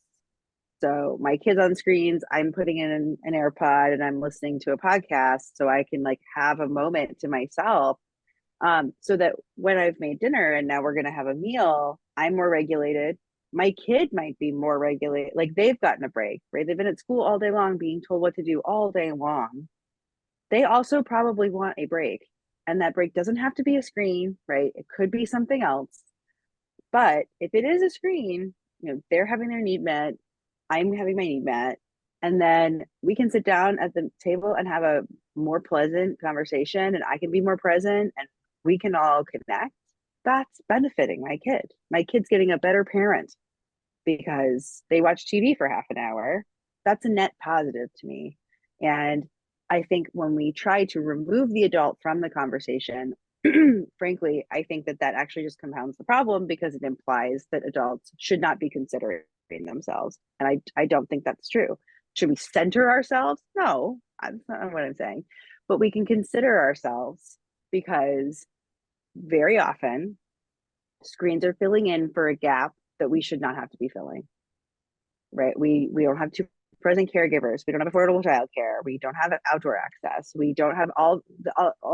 So my kids on screens, I'm putting in an AirPod and I'm listening to a podcast so I can like have a moment to myself. So that when I've made dinner and now we're going to have a meal, I'm more regulated. My kid might be more regulated. Like they've gotten a break, right? They've been at school all day long, being told what to do all day long. They also probably want a break. And that break doesn't have to be a screen, right? It could be something else. But if it is a screen, they're having their need met, I'm having my need met, and then we can sit down at the table and have a more pleasant conversation, and I can be more present, and we can all connect. That's benefiting my kid. My kid's getting a better parent because they watch TV for half an hour. That's a net positive to me. And I think when we try to remove the adult from the conversation, frankly, I think that actually just compounds the problem because it implies that adults should not be considering themselves. And I don't think that's true. Should we center ourselves? No, that's not what I'm saying. But we can consider ourselves because very often screens are filling in for a gap that we should not have to be filling, right? We don't have two present caregivers. We don't have affordable childcare. We don't have outdoor access. We don't have all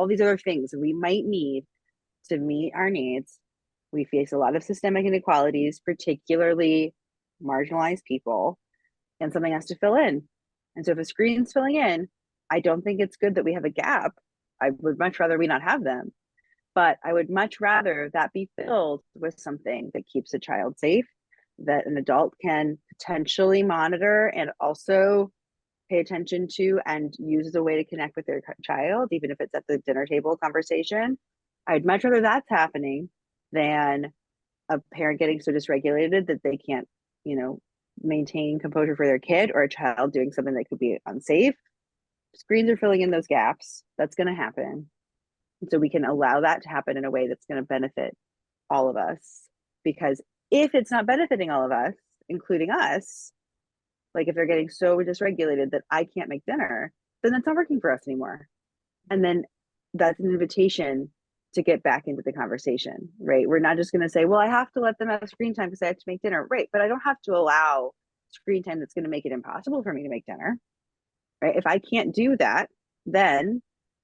these other things we might need to meet our needs. We face a lot of systemic inequalities, particularly marginalized people, and something has to fill in. And so if a screen's filling in, I don't think it's good that we have a gap. I would much rather we not have them. But I would much rather that be filled with something that keeps a child safe, that an adult can potentially monitor and also pay attention to and use as a way to connect with their child, even if it's at the dinner table conversation. I'd much rather that's happening than a parent getting so dysregulated that they can't, maintain composure for their kid, or a child doing something that could be unsafe. Screens are filling in those gaps. That's going to happen. And so we can allow that to happen in a way that's going to benefit all of us. Because if it's not benefiting all of us, including us, like if they're getting so dysregulated that I can't make dinner, then that's not working for us anymore. And then that's an invitation to get back into the conversation, right? We're not just going to say, well, I have to let them have screen time because I have to make dinner, right? But I don't have to allow screen time that's going to make it impossible for me to make dinner, right? If I can't do that, then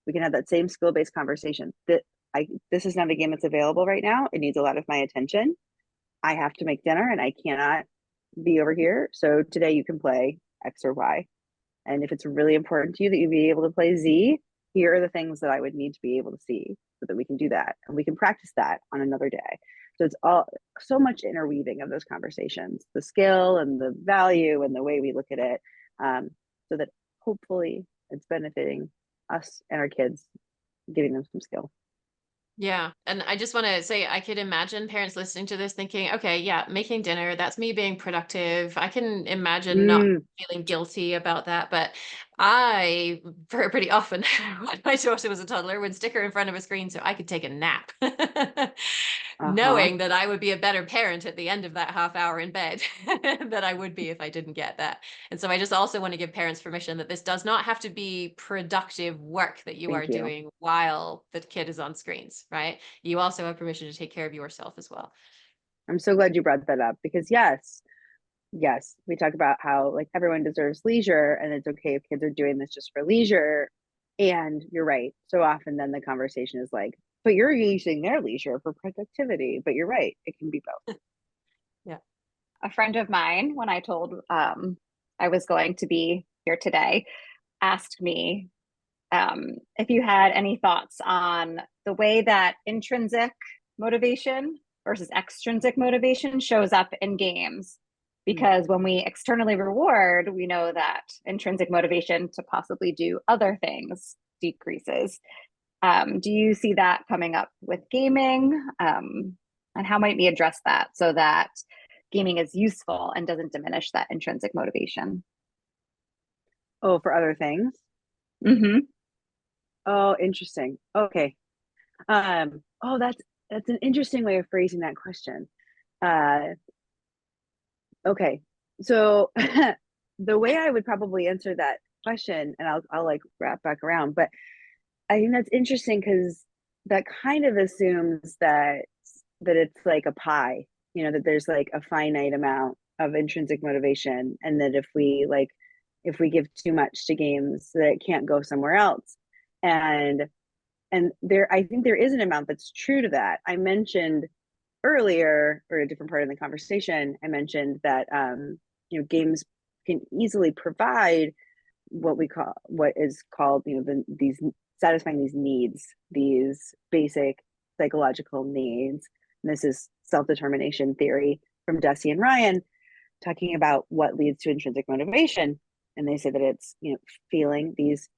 we can have that same skill-based conversation. This is not a game that's available right now. It needs a lot of my attention. I have to make dinner and I cannot be over here. So today you can play X or Y. And if it's really important to you that you be able to play Z, here are the things that I would need to be able to see so that we can do that. And we can practice that on another day. So it's all so much interweaving of those conversations, the skill and the value and the way we look at it, so that hopefully it's benefiting us and our kids, giving them some skill. Yeah. And I just want to say, I could imagine parents listening to this thinking, okay, yeah, making dinner, that's me being productive. I can imagine not feeling guilty about that. But I, pretty often, when my daughter was a toddler, would stick her in front of a screen so I could take a nap, knowing that I would be a better parent at the end of that half hour in bed than I would be if I didn't get that. And so I just also want to give parents permission that this does not have to be productive work that you are doing while the kid is on screens, right? You also have permission to take care of yourself as well. I'm so glad you brought that up because yes, we talk about how like everyone deserves leisure and it's okay if kids are doing this just for leisure. And you're right. So often then the conversation is like, but you're using their leisure for productivity. But you're right. It can be both. Yeah. A friend of mine, when I told I was going to be here today, asked me if you had any thoughts on the way that intrinsic motivation versus extrinsic motivation shows up in games. Because when we externally reward, we know that intrinsic motivation to possibly do other things decreases. Do you see that coming up with gaming? And how might we address that so that gaming is useful and doesn't diminish that intrinsic motivation? Oh, for other things? Mm-hmm. Oh, interesting. Okay. Oh, that's an interesting way of phrasing that question. Uh, okay. So the way I would probably answer that question, and I'll like wrap back around, but I think that's interesting because that kind of assumes that it's like a pie, that there's like a finite amount of intrinsic motivation, and that if we give too much to games, that it can't go somewhere else. And there, I think there is an amount that's true to that. I mentioned earlier, or a different part of the conversation, I mentioned that games can easily provide what is called these satisfying these needs, these basic psychological needs. And this is self-determination theory from Deci and Ryan, talking about what leads to intrinsic motivation. And they say that it's feeling these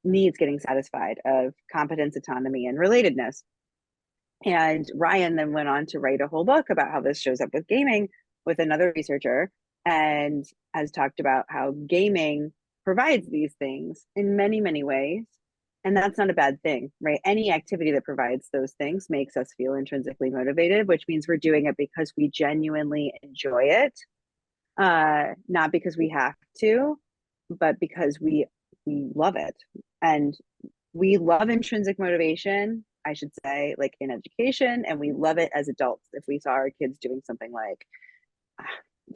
needs getting satisfied of competence, autonomy, and relatedness. And Ryan then went on to write a whole book about how this shows up with gaming with another researcher, and has talked about how gaming provides these things in many, many ways. And that's not a bad thing, right? Any activity that provides those things makes us feel intrinsically motivated, which means we're doing it because we genuinely enjoy it, not because we have to, but because we love it. And we love intrinsic motivation, I should say, like in education, and we love it as adults. If we saw our kids doing something like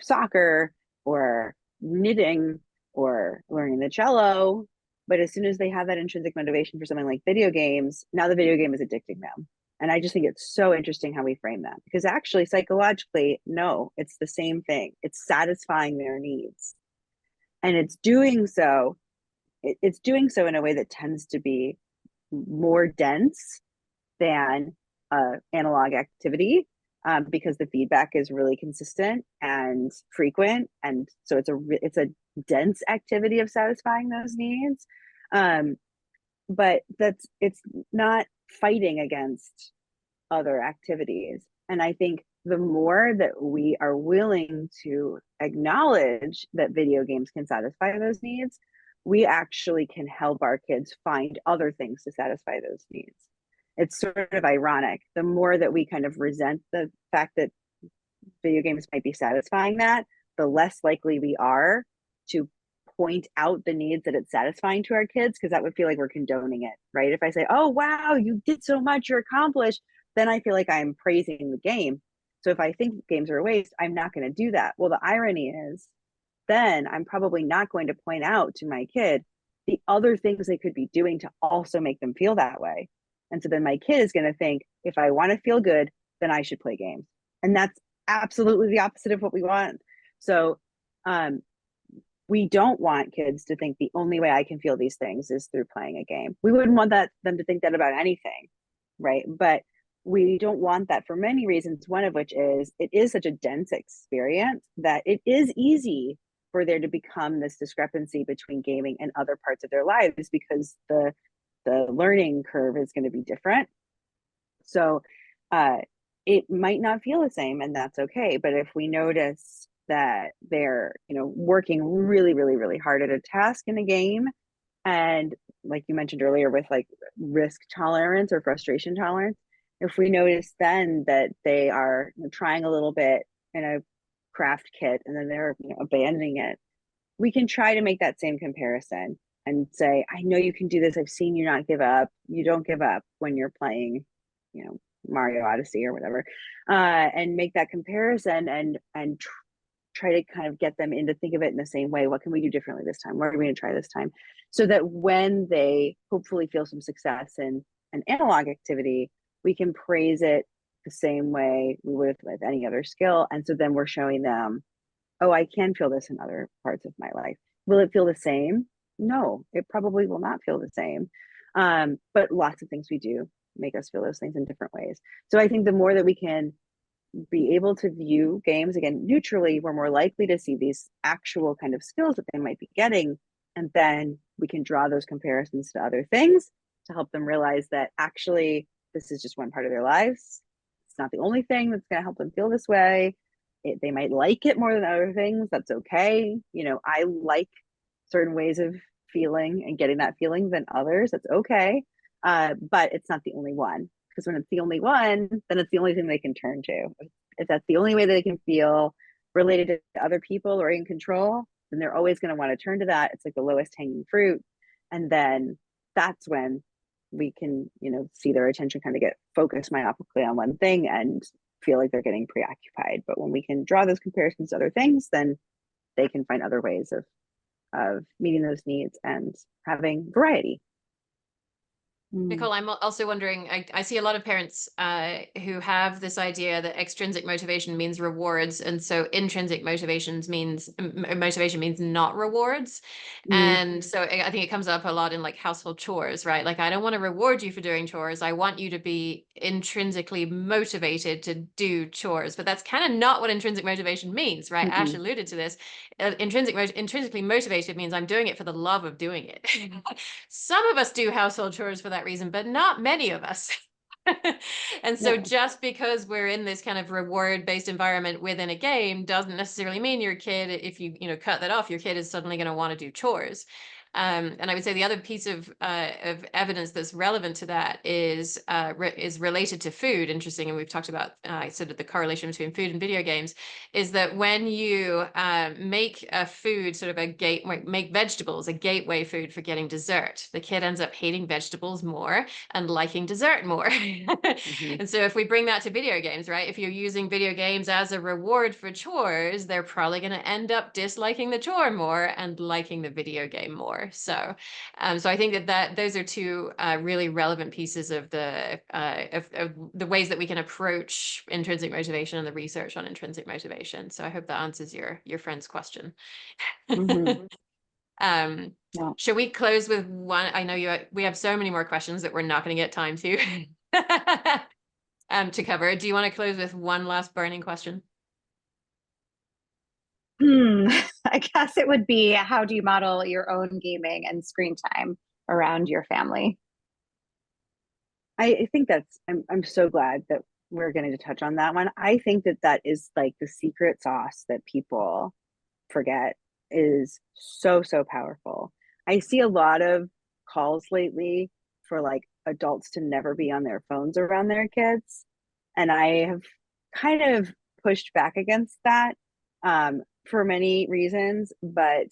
soccer or knitting or learning the cello, but as soon as they have that intrinsic motivation for something like video games, now the video game is addicting them. And I just think it's so interesting how we frame that, because actually psychologically, no, it's the same thing. It's satisfying their needs, and it's doing so in a way that tends to be more dense than analog activity, because the feedback is really consistent and frequent, and so it's a dense activity of satisfying those needs. Um, but it's not fighting against other activities. And I think the more that we are willing to acknowledge that video games can satisfy those needs, we actually can help our kids find other things to satisfy those needs. It's sort of ironic. The more that we kind of resent the fact that video games might be satisfying that, the less likely we are to point out the needs that it's satisfying to our kids, because that would feel like we're condoning it, right? If I say, oh, wow, you did so much, you're accomplished, then I feel like I'm praising the game. So if I think games are a waste, I'm not going to do that. Well, the irony is, then I'm probably not going to point out to my kid the other things they could be doing to also make them feel that way. And so then my kid is going to think, if I want to feel good, then I should play games. And that's absolutely the opposite of what we want. So we don't want kids to think the only way I can feel these things is through playing a game. We wouldn't want them to think that about anything, right? But we don't want that for many reasons, one of which is it is such a dense experience that it is easy for there to become this discrepancy between gaming and other parts of their lives, because the learning curve is going to be different. So it might not feel the same, and that's okay. But if we notice that they're working really, really, really hard at a task in a game, and like you mentioned earlier with like risk tolerance or frustration tolerance, if we notice then that they are trying a little bit in a craft kit and then they're abandoning it, we can try to make that same comparison and say, I know you can do this. I've seen you not give up. You don't give up when you're playing, Mario Odyssey or whatever, and make that comparison and try to kind of get them in to think of it in the same way. What can we do differently this time? What are we going to try this time? So that when they hopefully feel some success in an analog activity, we can praise it the same way we would with any other skill. And so then we're showing them, oh, I can feel this in other parts of my life. Will it feel the same? No, it probably will not feel the same. But lots of things we do make us feel those things in different ways. So I think the more that we can be able to view games again neutrally, we're more likely to see these actual kind of skills that they might be getting, and then we can draw those comparisons to other things to help them realize that actually this is just one part of their lives. It's not the only thing that's going to help them feel this way. They might like it more than other things. That's okay. I like certain ways of feeling and getting that feeling than others. That's okay. But it's not the only one, because when it's the only one, then it's the only thing they can turn to. If that's the only way that they can feel related to other people or in control, then they're always going to want to turn to that. It's like the lowest hanging fruit. And then that's when we can, see their attention kind of get focused myopically on one thing and feel like they're getting preoccupied. But when we can draw those comparisons to other things, then they can find other ways of meeting those needs and having variety. Nicole, I'm also wondering, I see a lot of parents who have this idea that extrinsic motivation means rewards, and so intrinsic motivation means not rewards. And so I think it comes up a lot in like household chores, right? Like, I don't want to reward you for doing chores. I want you to be intrinsically motivated to do chores. But that's kind of not what intrinsic motivation means, right? Ash alluded to this. Intrinsically motivated means I'm doing it for the love of doing it. Some of us do household chores for that reason, but not many of us. And so just because we're in this kind of reward-based environment within a game doesn't necessarily mean your kid, if you cut that off, your kid is suddenly going to want to do chores. And I would say the other piece of evidence that's relevant to that is related to food. Interesting, and we've talked about sort of the correlation between food and video games. Is that when you make a food sort of make vegetables a gateway food for getting dessert, the kid ends up hating vegetables more and liking dessert more. And so if we bring that to video games, right? If you're using video games as a reward for chores, they're probably going to end up disliking the chore more and liking the video game more. So I think that those are two really relevant pieces of the ways that we can approach intrinsic motivation and the research on intrinsic motivation. So I hope that answers your friend's question. Should we close with one? I know we have so many more questions that we're not going to get time to to cover. Do you want to close with one last burning question? I guess it would be, how do you model your own gaming and screen time around your family? I think I'm so glad that we're going to touch on that one. I think that is like the secret sauce that people forget is so, so powerful. I see a lot of calls lately for like adults to never be on their phones around their kids. And I have kind of pushed back against that for many reasons, but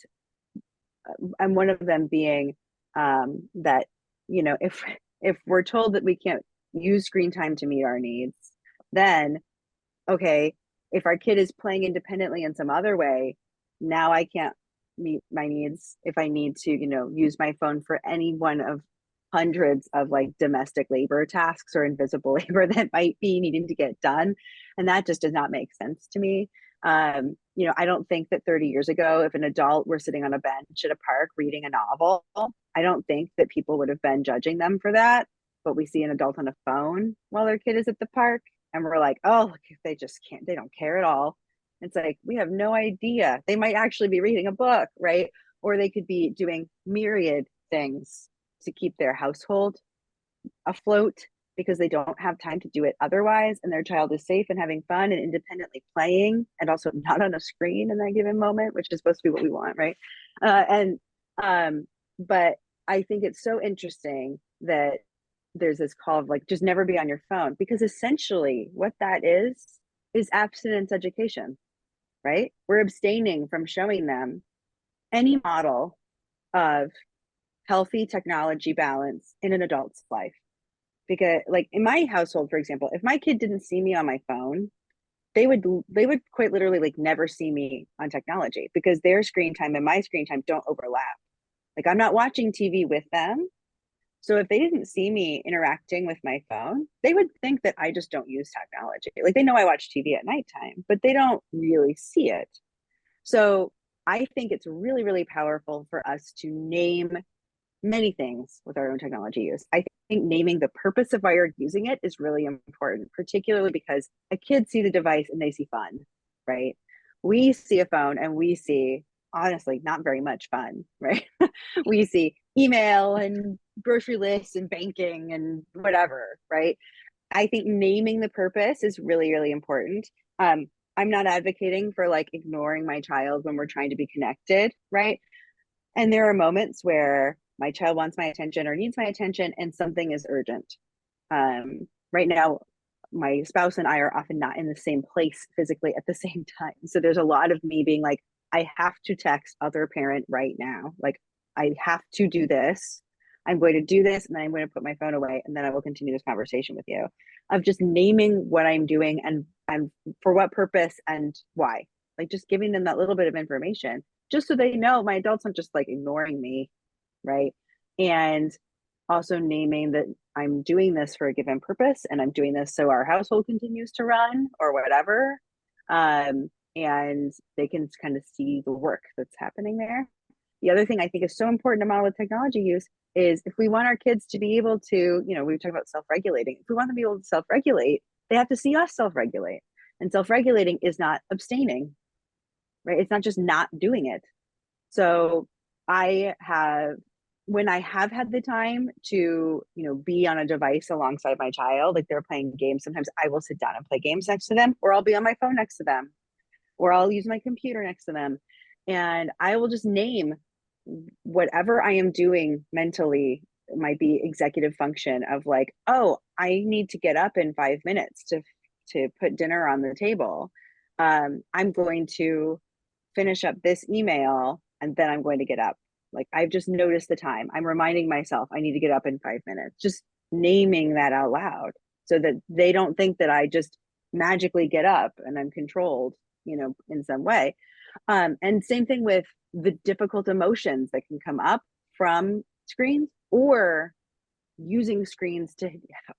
and one of them being that, if we're told that we can't use screen time to meet our needs, then okay, if our kid is playing independently in some other way, now I can't meet my needs if I need to, use my phone for any one of hundreds of like domestic labor tasks or invisible labor that might be needing to get done. And that just does not make sense to me. I don't think that 30 years ago, if an adult were sitting on a bench at a park reading a novel, I don't think that people would have been judging them for that. But we see an adult on a phone while their kid is at the park, and we're like, oh, look, if they just can't, they don't care at all. It's like, we have no idea. They might actually be reading a book, right? Or they could be doing myriad things to keep their household afloat because they don't have time to do it otherwise. And their child is safe and having fun and independently playing and also not on a screen in that given moment, which is supposed to be what we want, right? But I think it's so interesting that there's this call of like, just never be on your phone, because essentially what that is abstinence education, right? We're abstaining from showing them any model of healthy technology balance in an adult's life. Because like in my household, for example, if my kid didn't see me on my phone, they would quite literally like never see me on technology, because their screen time and my screen time don't overlap. Like, I'm not watching TV with them. So if they didn't see me interacting with my phone, they would think that I just don't use technology. Like, they know I watch TV at nighttime, but they don't really see it. So I think it's really, really powerful for us to name many things with our own technology use. I think naming the purpose of why you're using it is really important, particularly because a kid sees a device and they see fun, right? We see a phone and we see, honestly, not very much fun, right? We see email and grocery lists and banking and whatever, right? I think naming the purpose is really, really important. I'm not advocating for like ignoring my child when we're trying to be connected, right? And there are moments where my child wants my attention or needs my attention and something is urgent. Right now, my spouse and I are often not in the same place physically at the same time. So there's a lot of me being like, I have to text other parent right now. Like, I have to do this. I'm going to do this and then I'm going to put my phone away and then I will continue this conversation with you. Of just naming what I'm doing and for what purpose and why. Like just giving them that little bit of information just so they know my adults aren't just like ignoring me, right? And also naming that I'm doing this for a given purpose and I'm doing this so our household continues to run or whatever. And they can kind of see the work that's happening there. The other thing I think is so important to model with technology use is if we want our kids to be able to, we talk about self-regulating. If we want them to be able to self-regulate, they have to see us self-regulate. And self-regulating is not abstaining, right? It's not just not doing it. So when I have had the time to, be on a device alongside my child, like they're playing games, sometimes I will sit down and play games next to them, or I'll be on my phone next to them, or I'll use my computer next to them. And I will just name whatever I am doing mentally. It might be executive function of like, oh, I need to get up in 5 minutes to put dinner on the table. I'm going to finish up this email and then I'm going to get up. Like I've just noticed the time. I'm reminding myself I need to get up in 5 minutes. Just naming that out loud so that they don't think that I just magically get up and I'm controlled, in some way. And same thing with the difficult emotions that can come up from screens or using screens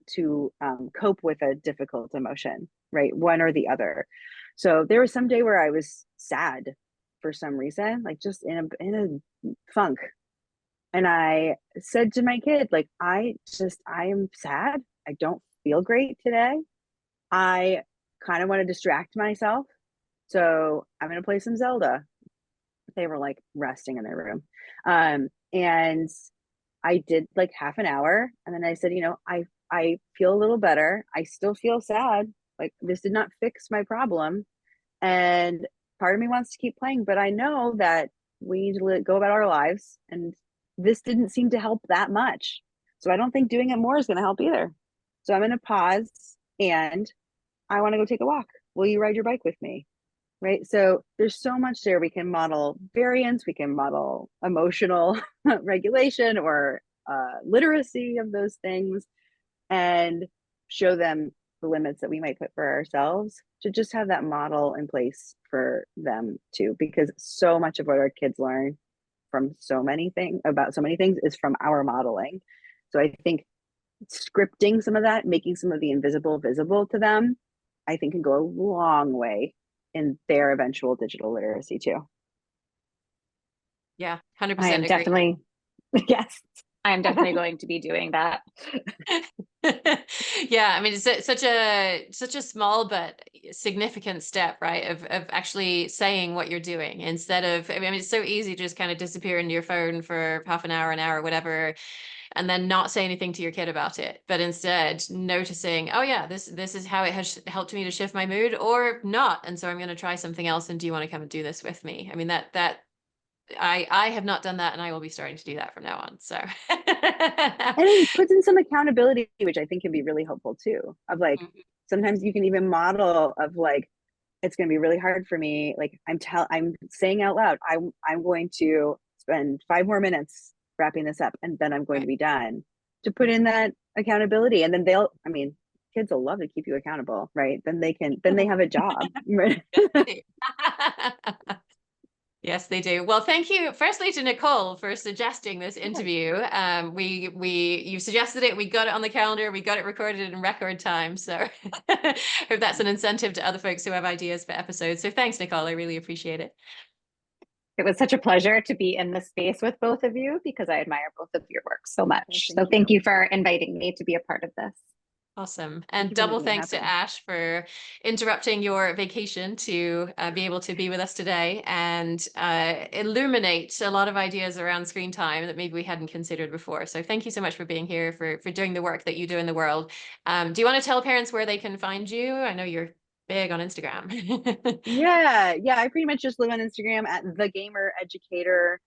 to cope with a difficult emotion, right? One or the other. So there was some day where I was sad for some reason, like just in a funk. And I said to my kid, like, I am sad. I don't feel great today. I kind of want to distract myself. So I'm going to play some Zelda. They were like resting in their room. And I did like half an hour. And then I said, I feel a little better. I still feel sad. Like this did not fix my problem. And part of me wants to keep playing, but I know that we need to go about our lives. And this didn't seem to help that much. So I don't think doing it more is going to help either. So I'm going to pause and I want to go take a walk. Will you ride your bike with me? Right. So there's so much there. We can model variance, we can model emotional regulation or literacy of those things and show them the limits that we might put for ourselves to just have that model in place for them too, because so much of what our kids learn from so many things is from our modeling. So I think scripting some of that, making some of the invisible visible to them, I think can go a long way in their eventual digital literacy too. Yeah, I 100% am agree. definitely, yes, I am definitely going to be doing that. Yeah, I mean, it's such a small but significant step, right? Of actually saying what you're doing instead of, I mean, it's so easy to just kind of disappear into your phone for half an hour, whatever, and then not say anything to your kid about it, but instead noticing, oh yeah, this is how it has helped me to shift my mood or not, and so I'm going to try something else. And do you want to come and do this with me? I mean, that I have not done that, and I will be starting to do that from now on. So, and it puts in some accountability, which I think can be really helpful too. Of like, sometimes you can even model of like, it's going to be really hard for me. Like I'm saying out loud, I'm going to spend 5 more minutes wrapping this up, and then I'm going to be done. To put in that accountability, and then kids will love to keep you accountable, right? Then they have a job. Right? Yes, they do. Well, thank you firstly to Nicole for suggesting this interview. You suggested it, we got it on the calendar, we got it recorded in record time. So hope that's an incentive to other folks who have ideas for episodes. So thanks, Nicole. I really appreciate it. It was such a pleasure to be in this space with both of you because I admire both of your work so much. So thank you for inviting me to be a part of this. Awesome. And double thanks to Ash for interrupting your vacation to be able to be with us today and illuminate a lot of ideas around screen time that maybe we hadn't considered before. So thank you so much for being here, for doing the work that you do in the world. Do you want to tell parents where they can find you? I know you're big on Instagram. Yeah. I pretty much just live on Instagram at The Gamer Educator.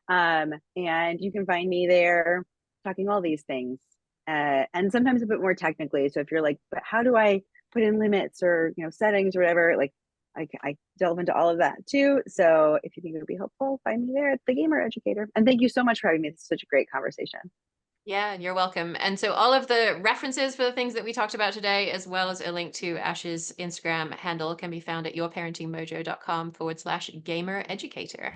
And you can find me there talking all these things. And sometimes a bit more technically. So if you're like, but how do I put in limits or, settings or whatever, like I delve into all of that too. So if you think it would be helpful, find me there at The Gamer Educator. And thank you so much for having me. It's such a great conversation. Yeah, you're welcome. And so all of the references for the things that we talked about today, as well as a link to Ash's Instagram handle, can be found at yourparentingmojo.com/gamer educator.